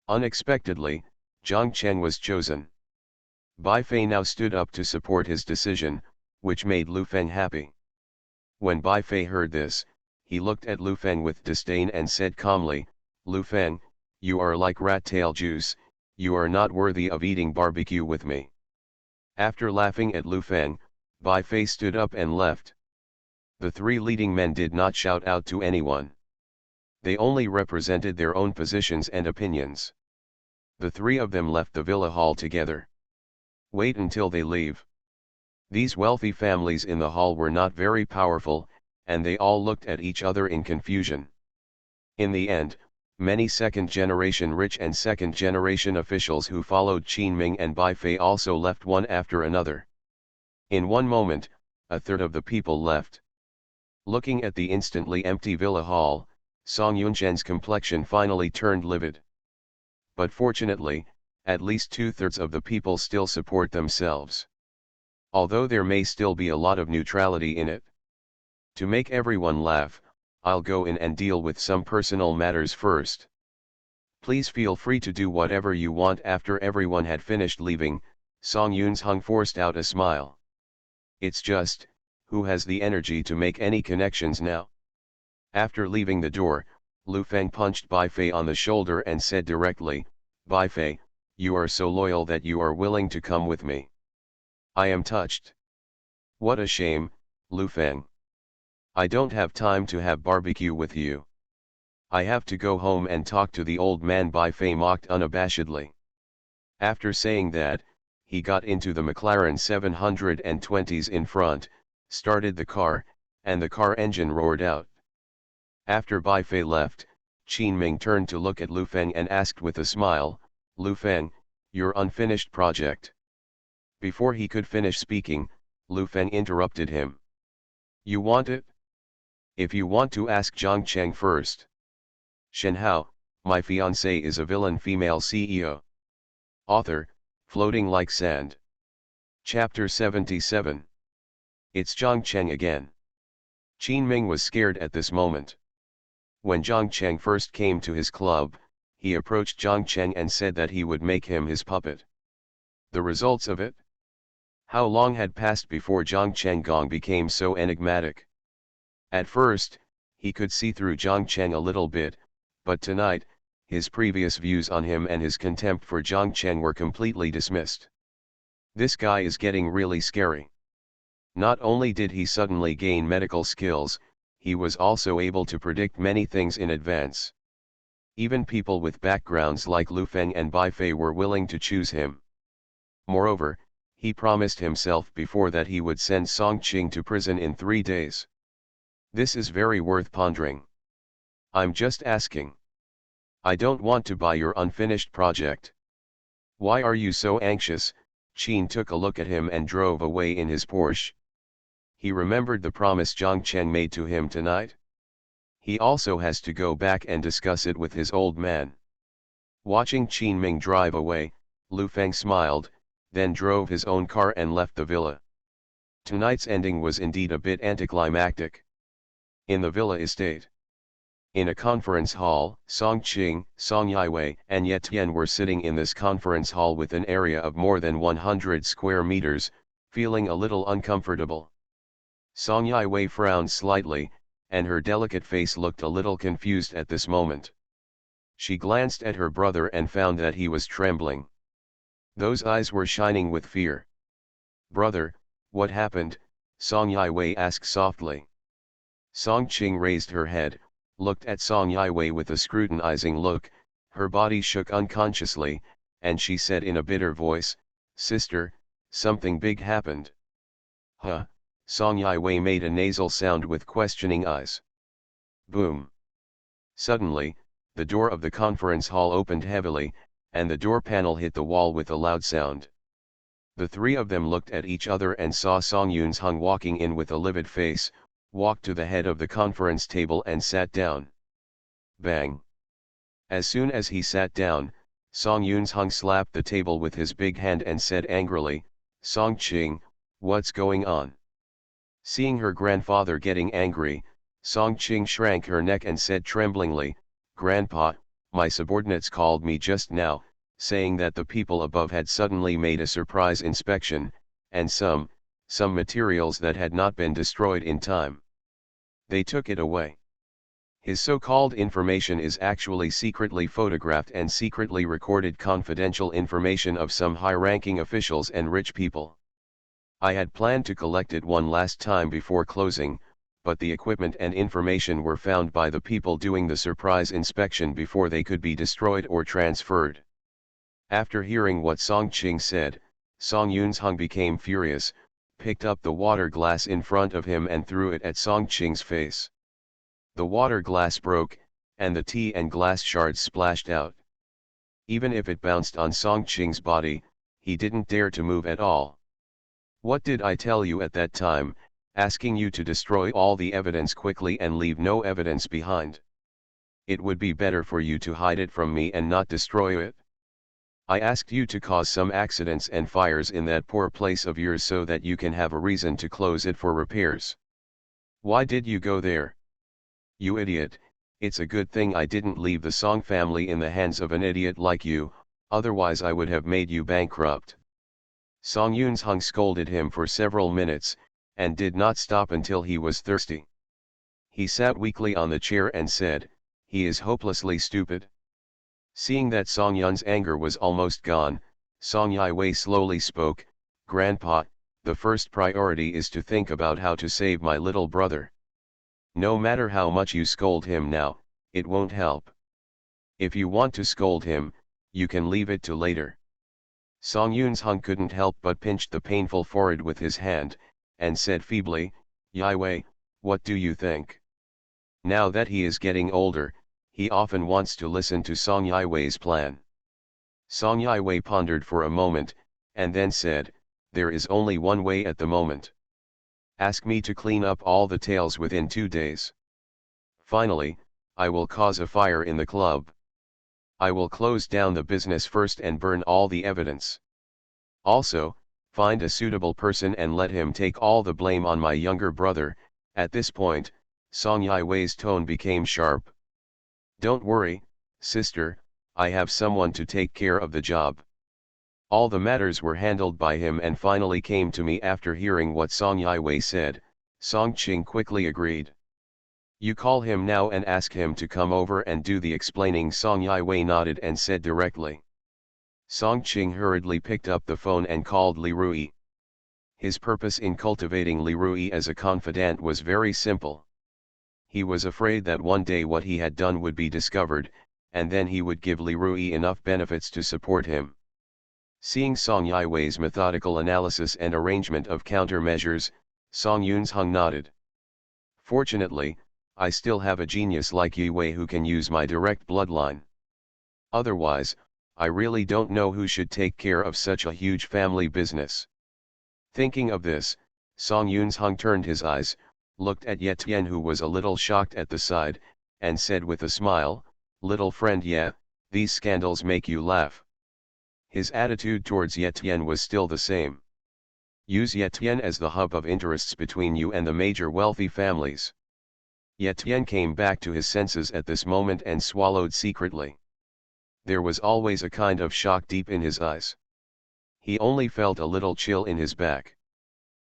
[SPEAKER 1] Unexpectedly, Zhang Cheng was chosen. Baifei now stood up to support his decision, which made Lu Feng happy. When Baifei heard this, he looked at Lu Feng with disdain and said calmly, "Lu Feng, you are like rat tail juice, you are not worthy of eating barbecue with me." After laughing at Lu Feng, Baifei stood up and left. The three leading men did not shout out to anyone. They only represented their own positions and opinions. The three of them left the villa hall together. "Wait until they leave." These wealthy families in the hall were not very powerful, and they all looked at each other in confusion. In the end, many second-generation rich and second-generation officials who followed Qin Ming and Baifei also left one after another. In one moment, a third of the people left. Looking at the instantly empty villa hall, Song Yunshen's complexion finally turned livid. But fortunately, at least two-thirds of the people still support themselves. Although there may still be a lot of neutrality in it. To make everyone laugh, I'll go in and deal with some personal matters first. Please feel free to do whatever you want." After everyone had finished leaving, Song Yun-hung forced out a smile. "It's just, who has the energy to make any connections now?" After leaving the door, Lu Feng punched Baifei on the shoulder and said directly, "Baifei, you are so loyal that you are willing to come with me. I am touched." What a shame, Lu Feng. I don't have time to have barbecue with you. I have to go home and talk to the old man, Bai Fei mocked unabashedly. After saying that, he got into the McLaren 720s in front, started the car, and the car engine roared out. After Bai Fei left, Qin Ming turned to look at Lu Feng and asked with a smile, Lu Feng, your unfinished project. Before he could finish speaking, Lu Feng interrupted him. You want it? If you want to ask Zhang Cheng first. Shenhao, my fiancée is a villain female CEO. Author, Floating Like Sand. Chapter 77. It's Zhang Cheng again. Qin Ming was scared at this moment. When Zhang Cheng first came to his club, he approached Zhang Cheng and said that he would make him his puppet. The results of it? How long had passed before Zhang Cheng Gong became so enigmatic? At first, he could see through Zhang Cheng a little bit, but tonight, his previous views on him and his contempt for Zhang Cheng were completely dismissed. This guy is getting really scary. Not only did he suddenly gain medical skills, he was also able to predict many things in advance. Even people with backgrounds like Lu Feng and Bai Fei were willing to choose him. Moreover, he promised himself before that he would send Song Qing to prison in 3 days. This is very worth pondering. I'm just asking. I don't want to buy your unfinished project. Why are you so anxious? Qin took a look at him and drove away in his Porsche. He remembered the promise Zhang Cheng made to him tonight. He also has to go back and discuss it with his old man. Watching Qin Ming drive away, Lu Feng smiled, then drove his own car and left the villa. Tonight's ending was indeed a bit anticlimactic. In the villa estate. In a conference hall, Song Qing, Song Yiwei, and Ye Tian were sitting in this conference hall with an area of more than 100 square meters, feeling a little uncomfortable. Song Yiwei frowned slightly, and her delicate face looked a little confused at this moment. She glanced at her brother and found that he was trembling. Those eyes were shining with fear. Brother, what happened? Song Yiwei asked softly. Song Qing raised her head, looked at Song Yiwei with a scrutinizing look, her body shook unconsciously, and she said in a bitter voice, Sister, something big happened. Huh? Song Yiwei made a nasal sound with questioning eyes. Boom. Suddenly, the door of the conference hall opened heavily, and the door panel hit the wall with a loud sound. The three of them looked at each other and saw Song Yun's Hung walking in with a livid face, walked to the head of the conference table and sat down. Bang! As soon as he sat down, Song Yun's Hung slapped the table with his big hand and said angrily, Song Qing, what's going on? Seeing her grandfather getting angry, Song Qing shrank her neck and said tremblingly, Grandpa, my subordinates called me just now, saying that the people above had suddenly made a surprise inspection, and some materials that had not been destroyed in time. They took it away. His so-called information is actually secretly photographed and secretly recorded confidential information of some high-ranking officials and rich people. I had planned to collect it one last time before closing, but the equipment and information were found by the people doing the surprise inspection before they could be destroyed or transferred. After hearing what Song Qing said, Song Yun's Hung became furious, picked up the water glass in front of him and threw it at Song Qing's face. The water glass broke, and the tea and glass shards splashed out. Even if it bounced on Song Qing's body, he didn't dare to move at all. What did I tell you at that time, asking you to destroy all the evidence quickly and leave no evidence behind? It would be better for you to hide it from me and not destroy it. I asked you to cause some accidents and fires in that poor place of yours so that you can have a reason to close it for repairs. Why did you go there? You idiot, it's a good thing I didn't leave the Song family in the hands of an idiot like you, otherwise I would have made you bankrupt. Song Yun's Hung scolded him for several minutes, and did not stop until he was thirsty. He sat weakly on the chair and said, he is hopelessly stupid. Seeing that Song Yun's anger was almost gone, Song Yiwei slowly spoke, Grandpa, the first priority is to think about how to save my little brother. No matter how much you scold him now, it won't help. If you want to scold him, you can leave it to later. Song Yun-hung couldn't help but pinched the painful forehead with his hand, and said feebly, "Yiwei, what do you think?" Now that he is getting older, he often wants to listen to Song Yiwei's plan. Song Yiwei pondered for a moment, and then said, "There is only one way at the moment. Ask me to clean up all the tails within 2 days. Finally, I will cause a fire in the club. I will close down the business first and burn all the evidence. Also, find a suitable person and let him take all the blame on my younger brother." At this point, Song Yiwei's tone became sharp. "Don't worry, sister, I have someone to take care of the job." All the matters were handled by him and finally came to me. After hearing what Song Yiwei said, Song Qing quickly agreed. "You call him now and ask him to come over and do the explaining." Song Yiwei nodded and said directly. Song Qing hurriedly picked up the phone and called Li Rui. His purpose in cultivating Li Rui as a confidant was very simple. He was afraid that one day what he had done would be discovered, and then he would give Li Rui enough benefits to support him. Seeing Song Yiwei's methodical analysis and arrangement of countermeasures, Song Yun-hung nodded. "Fortunately, I still have a genius like Yiwei who can use my direct bloodline. Otherwise, I really don't know who should take care of such a huge family business." Thinking of this, Song Yun-hung turned his eyes, looked at Ye Tian who was a little shocked at the sight, and said with a smile, "Little friend Ye, these scandals make you laugh." His attitude towards Ye Tian was still the same. "Use Ye Tian as the hub of interests between you and the major wealthy families." Ye Tian came back to his senses at this moment and swallowed secretly. There was always a kind of shock deep in his eyes. He only felt a little chill in his back.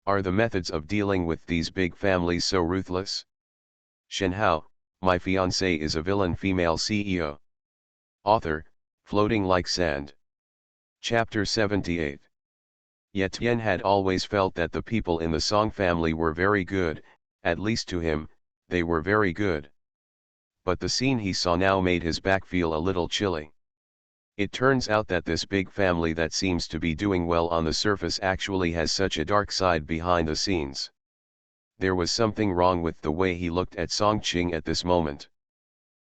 [SPEAKER 1] Are the methods of dealing with these big families so ruthless? Shenhao, My Fiancée is a Villain Female CEO. Author, Floating Like Sand. Chapter 78. Ye Tian had always felt that the people in the Song family were very good, at least to him, they were very good. But the scene he saw now made his back feel a little chilly. It turns out that this big family that seems to be doing well on the surface actually has such a dark side behind the scenes. There was something wrong with the way he looked at Song Qing at this moment.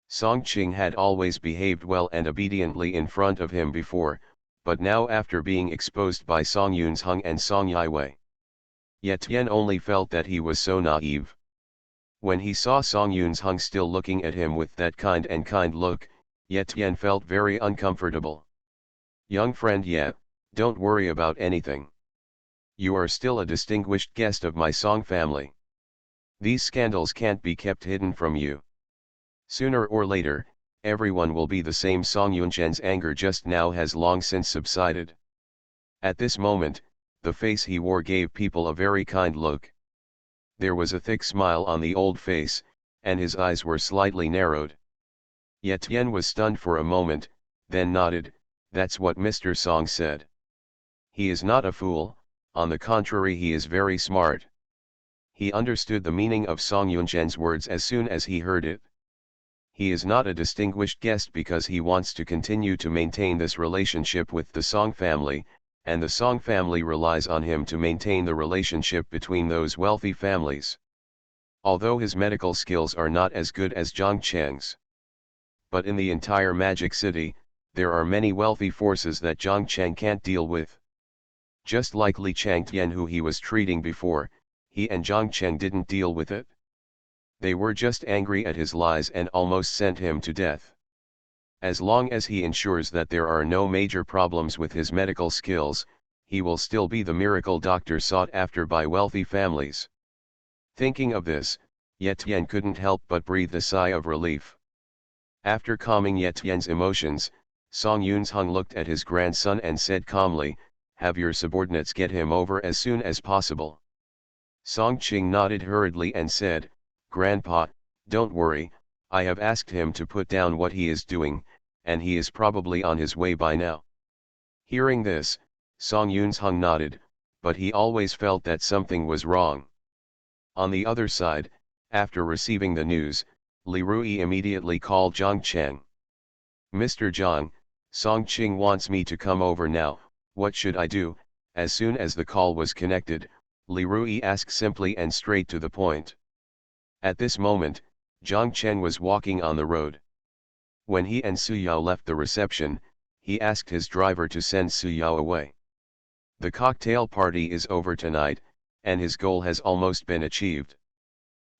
[SPEAKER 1] Song Qing had always behaved well and obediently in front of him before, but now after being exposed by Song Yun-hung and Song Yiwei, Ye Tian only felt that he was so naive. When he saw Song Yun-hung still looking at him with that kind look, Ye Tian felt very uncomfortable. "Young friend Ye, don't worry about anything. You are still a distinguished guest of my Song family. These scandals can't be kept hidden from you. Sooner or later, everyone will be the same." Song Yunzhen's anger just now has long since subsided. At this moment, the face he wore gave people a very kind look. There was a thick smile on the old face, and his eyes were slightly narrowed. Ye Tian was stunned for a moment, then nodded. "That's what Mr. Song said. He is not a fool, on the contrary he is very smart." He understood the meaning of Song Yunzhen's words as soon as he heard it. He is not a distinguished guest because he wants to continue to maintain this relationship with the Song family, and the Song family relies on him to maintain the relationship between those wealthy families. Although his medical skills are not as good as Zhang Cheng's. But in the entire Magic City, there are many wealthy forces that Zhang Cheng can't deal with. Just like Li Changtian who he was treating before, he and Zhang Cheng didn't deal with it. They were just angry at his lies and almost sent him to death. As long as he ensures that there are no major problems with his medical skills, he will still be the miracle doctor sought after by wealthy families. Thinking of this, Ye Tian couldn't help but breathe a sigh of relief. After calming Ye Tian's emotions, Song Yun-hung looked at his grandson and said calmly, "Have your subordinates get him over as soon as possible." Song Qing nodded hurriedly and said, "Grandpa, don't worry, I have asked him to put down what he is doing, and he is probably on his way by now." Hearing this, Song Yun-hung nodded, but he always felt that something was wrong. On the other side, after receiving the news, Li Rui immediately called Zhang Cheng. "Mr. Zhang, Song Qing wants me to come over now, what should I do?" As soon as the call was connected, Li Rui asked simply and straight to the point. At this moment, Zhang Cheng was walking on the road. When he and Su Yao left the reception, he asked his driver to send Su Yao away. The cocktail party is over tonight, and his goal has almost been achieved.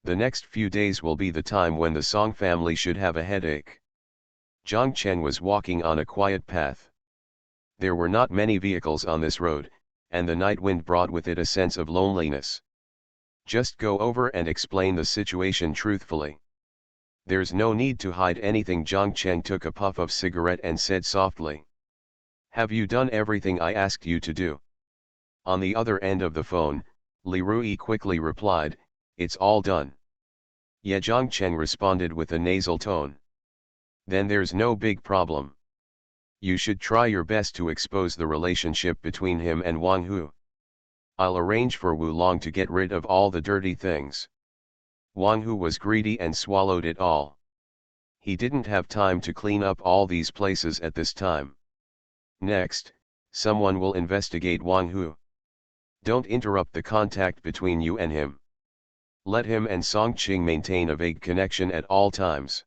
[SPEAKER 1] The next few days will be the time when the Song family should have a headache. Zhang Cheng was walking on a quiet path. There were not many vehicles on this road, and the night wind brought with it a sense of loneliness. "Just go over and explain the situation truthfully. There's no need to hide anything." Zhang Cheng took a puff of cigarette and said softly. "Have you done everything I asked you to do?" On the other end of the phone, Li Rui quickly replied, "It's all done." "Yeah," Zhang Cheng responded with a nasal tone. "Then there's no big problem. You should try your best to expose the relationship between him and Wang Hu. I'll arrange for Wu Long to get rid of all the dirty things." Wang Hu was greedy and swallowed it all. He didn't have time to clean up all these places at this time. Next, someone will investigate Wang Hu. Don't interrupt the contact between you and him. Let him and Song Qing maintain a vague connection at all times.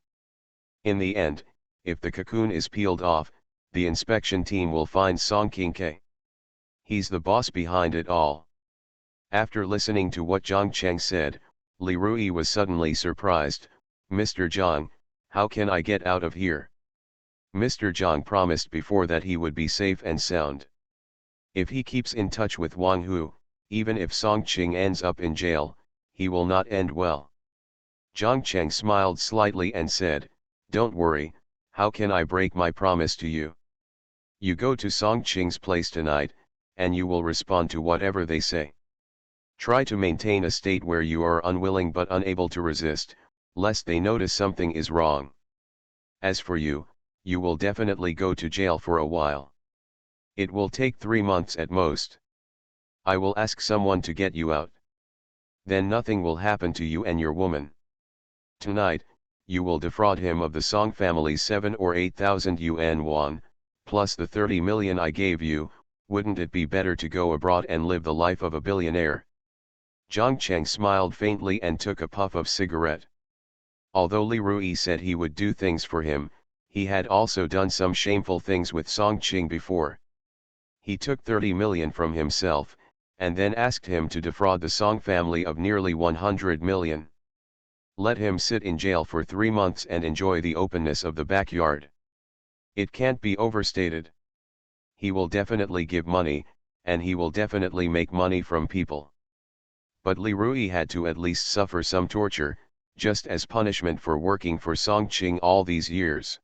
[SPEAKER 1] In the end, if the cocoon is peeled off, the inspection team will find Song Qing. He's the boss behind it all. After listening to what Zhang Cheng said, Li Rui was suddenly surprised. "Mr. Zhang, how can I get out of here?" Mr. Zhang promised before that he would be safe and sound. If he keeps in touch with Wang Hu, even if Song Qing ends up in jail, he will not end well. Zhang Cheng smiled slightly and said, "Don't worry, how can I break my promise to you? You go to Song Qing's place tonight, and you will respond to whatever they say. Try to maintain a state where you are unwilling but unable to resist, lest they notice something is wrong. As for you, you will definitely go to jail for a while. It will take 3 months at most. I will ask someone to get you out. Then nothing will happen to you and your woman. Tonight, you will defraud him of the Song family's 7 or 8,000 yuan, plus the 30 million I gave you. Wouldn't it be better to go abroad and live the life of a billionaire?" Zhang Cheng smiled faintly and took a puff of cigarette. Although Li Rui said he would do things for him, he had also done some shameful things with Song Qing before. He took 30 million from himself, and then asked him to defraud the Song family of nearly 100 million. Let him sit in jail for 3 months and enjoy the openness of the backyard. It can't be overstated. He will definitely give money, and he will definitely make money from people. But Li Rui had to at least suffer some torture, just as punishment for working for Song Qing all these years.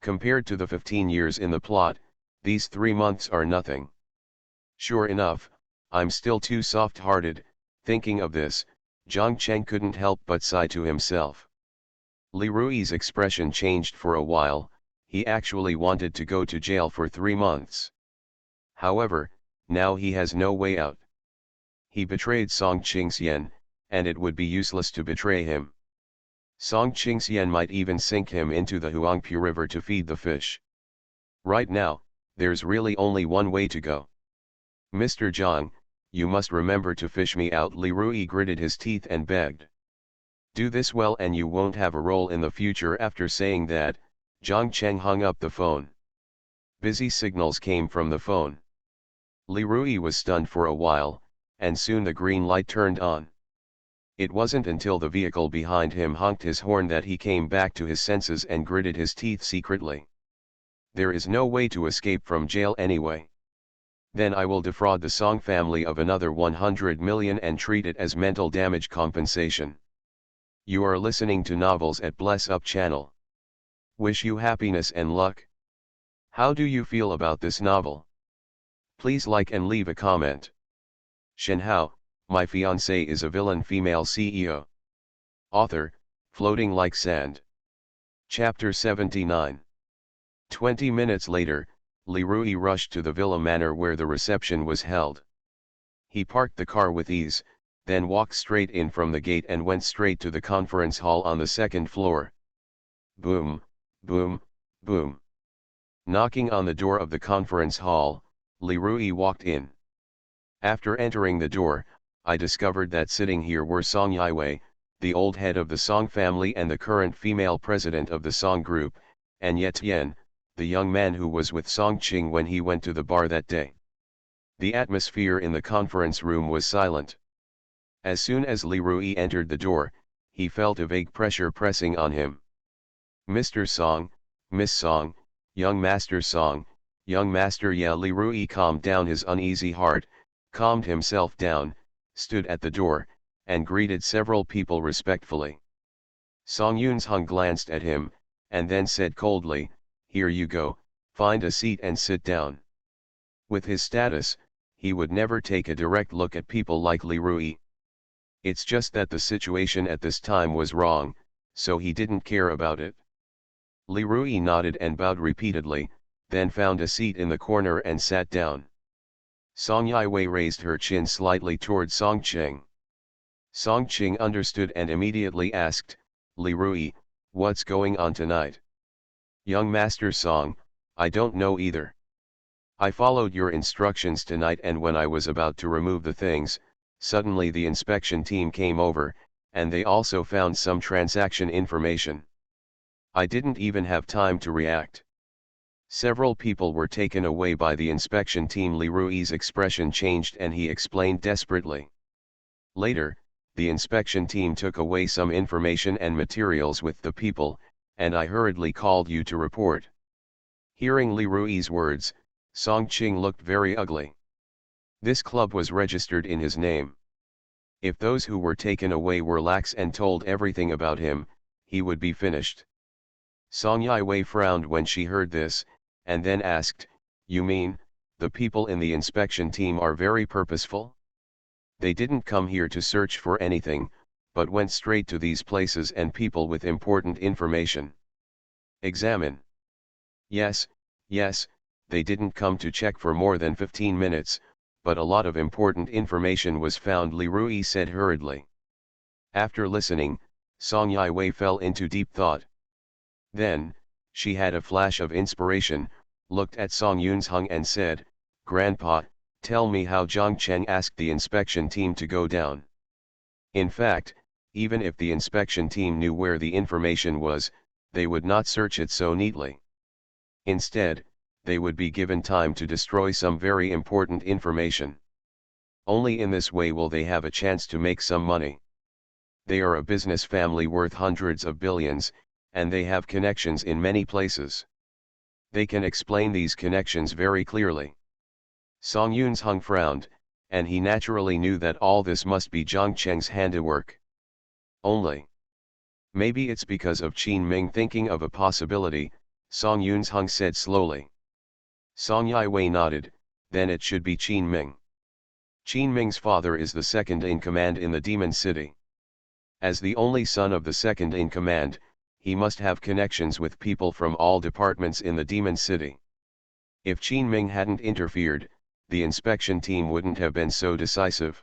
[SPEAKER 1] Compared to the 15 years in the plot, these 3 months are nothing. Sure enough, I'm still too soft-hearted. Thinking of this, Zhang Cheng couldn't help but sigh to himself. Li Rui's expression changed for a while. He actually wanted to go to jail for 3 months. However, now he has no way out. He betrayed Song Qingxian, and it would be useless to betray him. Song Qingxian might even sink him into the Huangpu River to feed the fish. Right now, there's really only one way to go. "Mr. Zhang, you must remember to fish me out." Li Rui gritted his teeth and begged. "Do this well and you won't have a role in the future." After saying that, Zhang Cheng hung up the phone. Busy signals came from the phone. Li Rui was stunned for a while, and soon the green light turned on. It wasn't until the vehicle behind him honked his horn that he came back to his senses and gritted his teeth secretly. There is no way to escape from jail anyway. Then I will defraud the Song family of another 100 million and treat it as mental damage compensation. You are listening to Novels at Bless Up channel. Wish you happiness and luck. How do you feel about this novel? Please like and leave a comment. Shenhao, My Fiancée is a Villain Female CEO. Author, Floating Like Sand. Chapter 79. 20 minutes later, Li Rui rushed to the villa manor where the reception was held. He parked the car with ease, then walked straight in from the gate and went straight to the conference hall on the second floor. Boom, boom, boom. Knocking on the door of the conference hall, Li Rui walked in. After entering the door, I discovered that sitting here were Song Yiwei, the old head of the Song family and the current female president of the Song group, and Ye Tian, the young man who was with Song Qing when he went to the bar that day. The atmosphere in the conference room was silent. As soon as Li Rui entered the door, he felt a vague pressure pressing on him. Mr. Song, Miss Song, young Master Song, young Master Ye. Li Rui calmed down his uneasy heart, calmed himself down, stood at the door, and greeted several people respectfully. Song Yunzheng glanced at him, and then said coldly, "Here you go, find a seat and sit down." With his status, he would never take a direct look at people like Li Rui. It's just that the situation at this time was wrong, so he didn't care about it. Li Rui nodded and bowed repeatedly, then found a seat in the corner and sat down. Song Yiwei raised her chin slightly toward Song Qing. Song Qing understood and immediately asked, "Li Rui, what's going on tonight?" "Young Master Song, I don't know either. I followed your instructions tonight, and when I was about to remove the things, suddenly the inspection team came over, and they also found some transaction information. I didn't even have time to react. Several people were taken away by the inspection team." Li Rui's expression changed and he explained desperately. "Later, the inspection team took away some information and materials with the people, and I hurriedly called you to report." Hearing Li Rui's words, Song Qing looked very ugly. This club was registered in his name. If those who were taken away were lax and told everything about him, he would be finished. Song Yiwei frowned when she heard this, and then asked, "You mean, the people in the inspection team are very purposeful? They didn't come here to search for anything, but went straight to these places and people with important information. Examine." Yes, they didn't come to check for more than 15 minutes, but a lot of important information was found," Li Rui said hurriedly. After listening, Song Yiwei fell into deep thought. Then, she had a flash of inspiration, looked at Song Yunzheng and said, "Grandpa, tell me how Zhang Cheng asked the inspection team to go down." In fact, even if the inspection team knew where the information was, they would not search it so neatly. Instead, they would be given time to destroy some very important information. Only in this way will they have a chance to make some money. They are a business family worth hundreds of billions, and they have connections in many places. They can explain these connections very clearly. Song Yunzheng frowned, and he naturally knew that all this must be Zhang Cheng's handiwork. Only. Maybe it's because of Qin Ming thinking of a possibility, Song Yunzheng said slowly. Song Yiwei nodded, then it should be Qin Ming. Qin Ming's father is the second in command in the Demon City. As the only son of the second in command, he must have connections with people from all departments in the Demon City. If Qin Ming hadn't interfered, the inspection team wouldn't have been so decisive.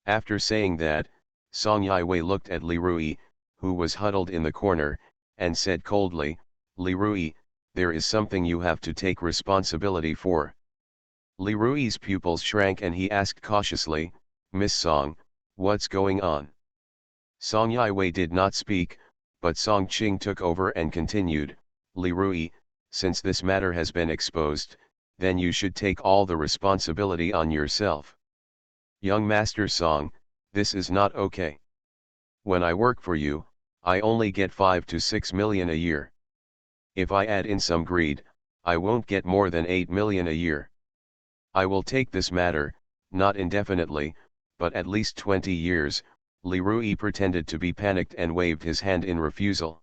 [SPEAKER 1] After saying that, Song Yiwei looked at Li Rui, who was huddled in the corner, and said coldly, "Li Rui, there is something you have to take responsibility for." Li Rui's pupils shrank and he asked cautiously, "Miss Song, what's going on?" Song Yiwei did not speak, but Song Qing took over and continued, "Li Rui, since this matter has been exposed, then you should take all the responsibility on yourself. Young Master Song, this is not okay. When I work for you, I only get 5 to 6 million a year. If I add in some greed, I won't get more than 8 million a year. I will take this matter, not indefinitely, but at least 20 years, Li Rui pretended to be panicked and waved his hand in refusal.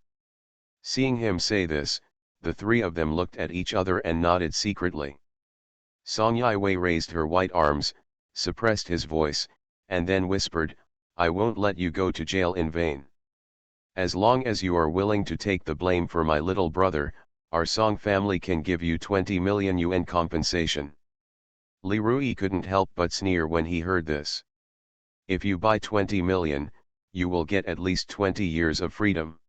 [SPEAKER 1] Seeing him say this, the three of them looked at each other and nodded secretly. Song Yiwei raised her white arms, suppressed his voice, and then whispered, "I won't let you go to jail in vain. As long as you are willing to take the blame for my little brother, our Song family can give you 20 million yuan compensation." Li Rui couldn't help but sneer when he heard this. If you buy 20 million, you will get at least 20 years of freedom.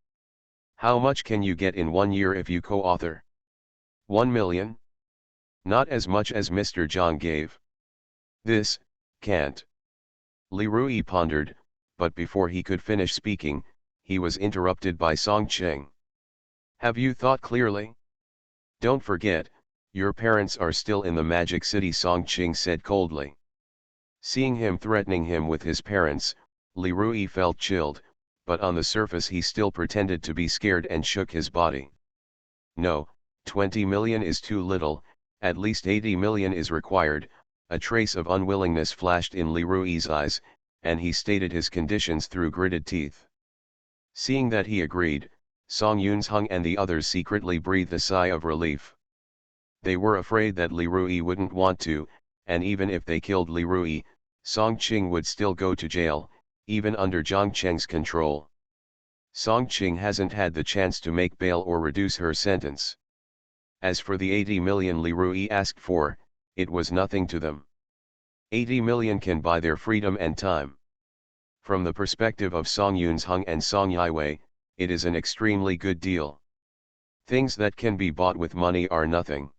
[SPEAKER 1] How much can you get in 1 year if you co-author? 1 million? Not as much as Mr. Zhang gave. This, can't. Li Rui pondered, but before he could finish speaking, he was interrupted by Song Cheng. Have you thought clearly? Don't forget, your parents are still in the Magic City, Song Cheng said coldly. Seeing him threatening him with his parents, Li Rui felt chilled, but on the surface he still pretended to be scared and shook his body. No, 20 million is too little, at least 80 million is required. A trace of unwillingness flashed in Li Rui's eyes, and he stated his conditions through gritted teeth. Seeing that he agreed, Song Yunzheng and the others secretly breathed a sigh of relief. They were afraid that Li Rui wouldn't want to, and even if they killed Li Rui, Song Qing would still go to jail, even under Zhang Cheng's control. Song Qing hasn't had the chance to make bail or reduce her sentence. As for the 80 million Li Rui asked for, it was nothing to them. 80 million can buy their freedom and time. From the perspective of Song Yunzheng and Song Yiwei, it is an extremely good deal. Things that can be bought with money are nothing.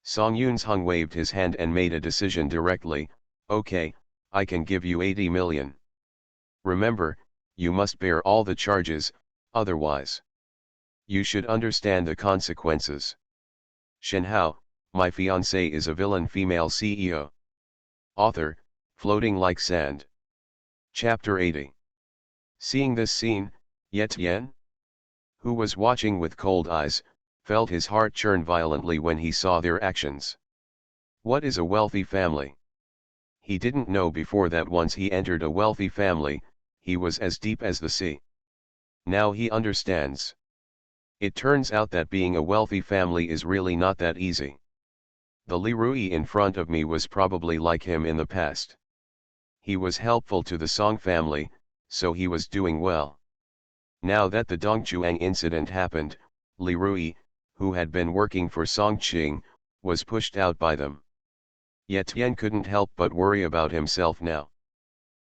[SPEAKER 1] Song Yunzheng waved his hand and made a decision directly. Okay, I can give you 80 million. Remember, you must bear all the charges, otherwise. You should understand the consequences. Shenhao, my fiancée is a villain female CEO. Author, Floating Like Sand. Chapter 80. Seeing this scene, Ye Tian, who was watching with cold eyes, felt his heart churn violently when he saw their actions. What is a wealthy family? He didn't know before that once he entered a wealthy family, he was as deep as the sea. Now he understands. It turns out that being a wealthy family is really not that easy. The Li Rui in front of me was probably like him in the past. He was helpful to the Song family, so he was doing well. Now that the Dongchuang incident happened, Li Rui, who had been working for Song Qing, was pushed out by them. Ye Tian couldn't help but worry about himself now.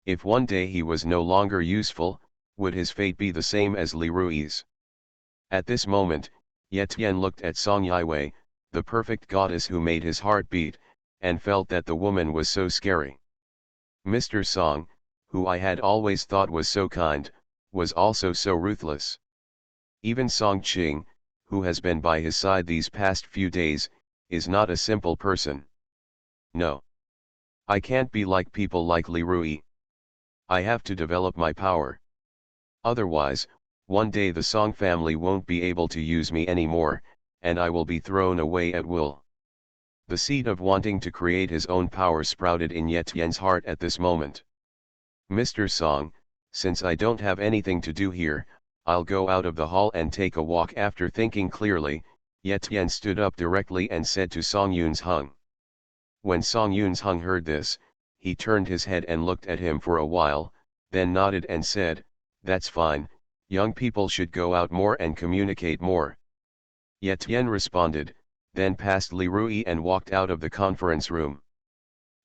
[SPEAKER 1] If one day he was no longer useful, would his fate be the same as Li Rui's? At this moment, Ye Tian looked at Song Yiwei, the perfect goddess who made his heart beat, and felt that the woman was so scary. Mr. Song, who I had always thought was so kind, was also so ruthless. Even Song Qing, who has been by his side these past few days, is not a simple person. No. I can't be like people like Li Rui. I have to develop my power. Otherwise, one day the Song family won't be able to use me anymore, and I will be thrown away at will. The seed of wanting to create his own power sprouted in Ye Tian's heart at this moment. Mr. Song, since I don't have anything to do here, I'll go out of the hall and take a walk. After thinking clearly, Ye Tian stood up directly and said to Song Yunzheng. When Song Yunzheng heard this, he turned his head and looked at him for a while, then nodded and said, "That's fine, young people should go out more and communicate more." Ye Tian responded, then passed Li Rui and walked out of the conference room.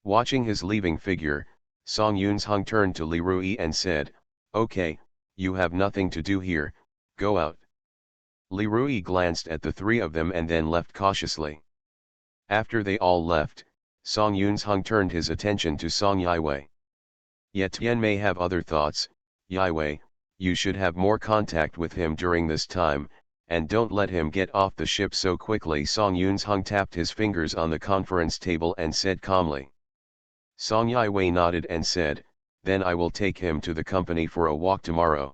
[SPEAKER 1] Watching his leaving figure, Song Yunzheng turned to Li Rui and said, "Okay, you have nothing to do here, go out." Li Rui glanced at the three of them and then left cautiously. After they all left, Song Yunzheng turned his attention to Song Yiwei. Ye Tian may have other thoughts. Yiwei, you should have more contact with him during this time, and don't let him get off the ship so quickly. Song Yunzheng tapped his fingers on the conference table and said calmly. Song Yiwei nodded and said, "Then I will take him to the company for a walk tomorrow."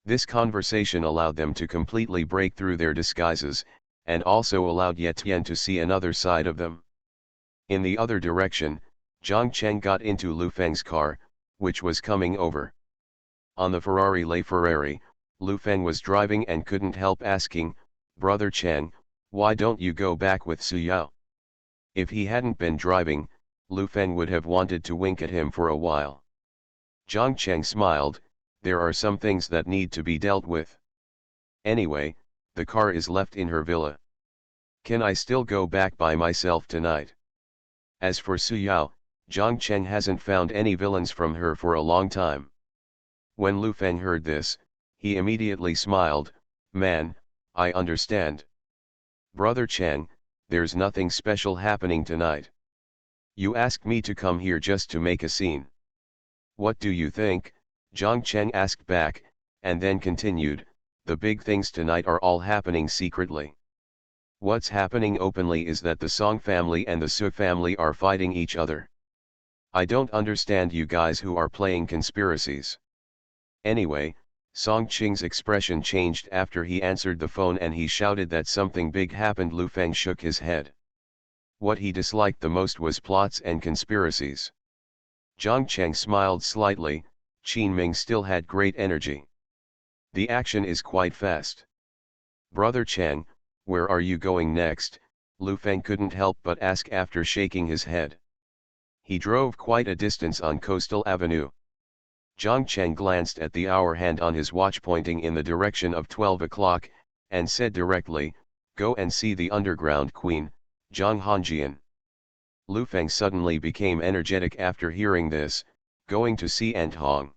[SPEAKER 1] This conversation allowed them to completely break through their disguises, and also allowed Ye Tian to see another side of them. In the other direction, Zhang Cheng got into Lu Feng's car, which was coming over. On the Ferrari LaFerrari, Lu Feng was driving and couldn't help asking, "Brother Cheng, why don't you go back with Su Yao?" If he hadn't been driving, Lu Feng would have wanted to wink at him for a while. Zhang Cheng smiled, "There are some things that need to be dealt with. Anyway, the car is left in her villa. Can I still go back by myself tonight?" As for Su Yao, Zhang Cheng hasn't found any villains from her for a long time. When Lu Feng heard this, he immediately smiled. Man, I understand. Brother Cheng, there's nothing special happening tonight. You asked me to come here just to make a scene. What do you think? Zhang Cheng asked back, and then continued, the big things tonight are all happening secretly. What's happening openly is that the Song family and the Su family are fighting each other. I don't understand you guys who are playing conspiracies. Anyway, Song Qing's expression changed after he answered the phone and he shouted that something big happened. Lu Feng shook his head. What he disliked the most was plots and conspiracies. Zhang Cheng smiled slightly. Qin Ming still had great energy. The action is quite fast. Brother Cheng, where are you going next? Lu Feng couldn't help but ask after shaking his head. He drove quite a distance on Coastal Avenue. Zhang Cheng glanced at the hour hand on his watch pointing in the direction of 12 o'clock, and said directly, go and see the underground queen, Zhang Hanjian. Lu Feng suddenly became energetic after hearing this, going to see Ant Hong.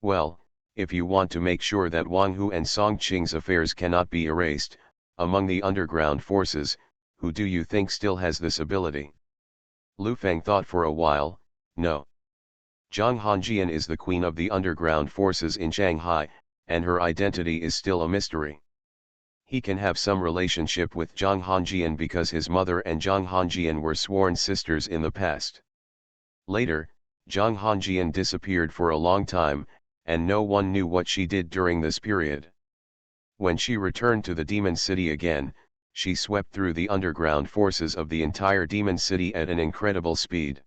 [SPEAKER 1] Well, if you want to make sure that Wang Hu and Song Qing's affairs cannot be erased, among the underground forces, who do you think still has this ability? Lu Feng thought for a while. No. Zhang Hanjian is the queen of the underground forces in Shanghai, and her identity is still a mystery. He can have some relationship with Zhang Hanjian because his mother and Zhang Hanjian were sworn sisters in the past. Later, Zhang Hanjian disappeared for a long time, and no one knew what she did during this period. When she returned to the Demon City again, she swept through the underground forces of the entire Demon City at an incredible speed,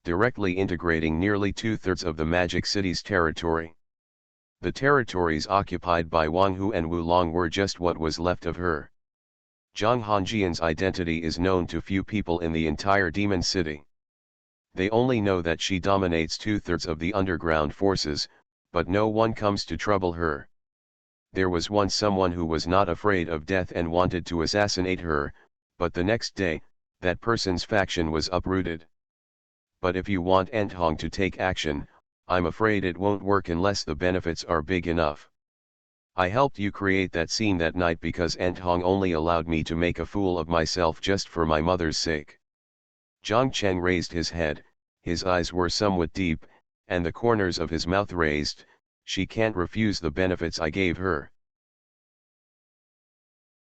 [SPEAKER 1] directly integrating nearly 2/3 of the Magic City's territory. The territories occupied by Wang Hu and Wu Long were just what was left of her. Zhang Hanjian's identity is known to few people in the entire Demon City. They only know that she dominates 2/3 of the underground forces, but no one comes to trouble her. There was once someone who was not afraid of death and wanted to assassinate her, but the next day, that person's faction was uprooted. But if you want Ant Hong to take action, I'm afraid it won't work unless the benefits are big enough. I helped you create that scene that night because Ant Hong only allowed me to make a fool of myself just for my mother's sake. Zhang Cheng raised his head, his eyes were somewhat deep, and the corners of his mouth raised. She can't refuse the benefits I gave her.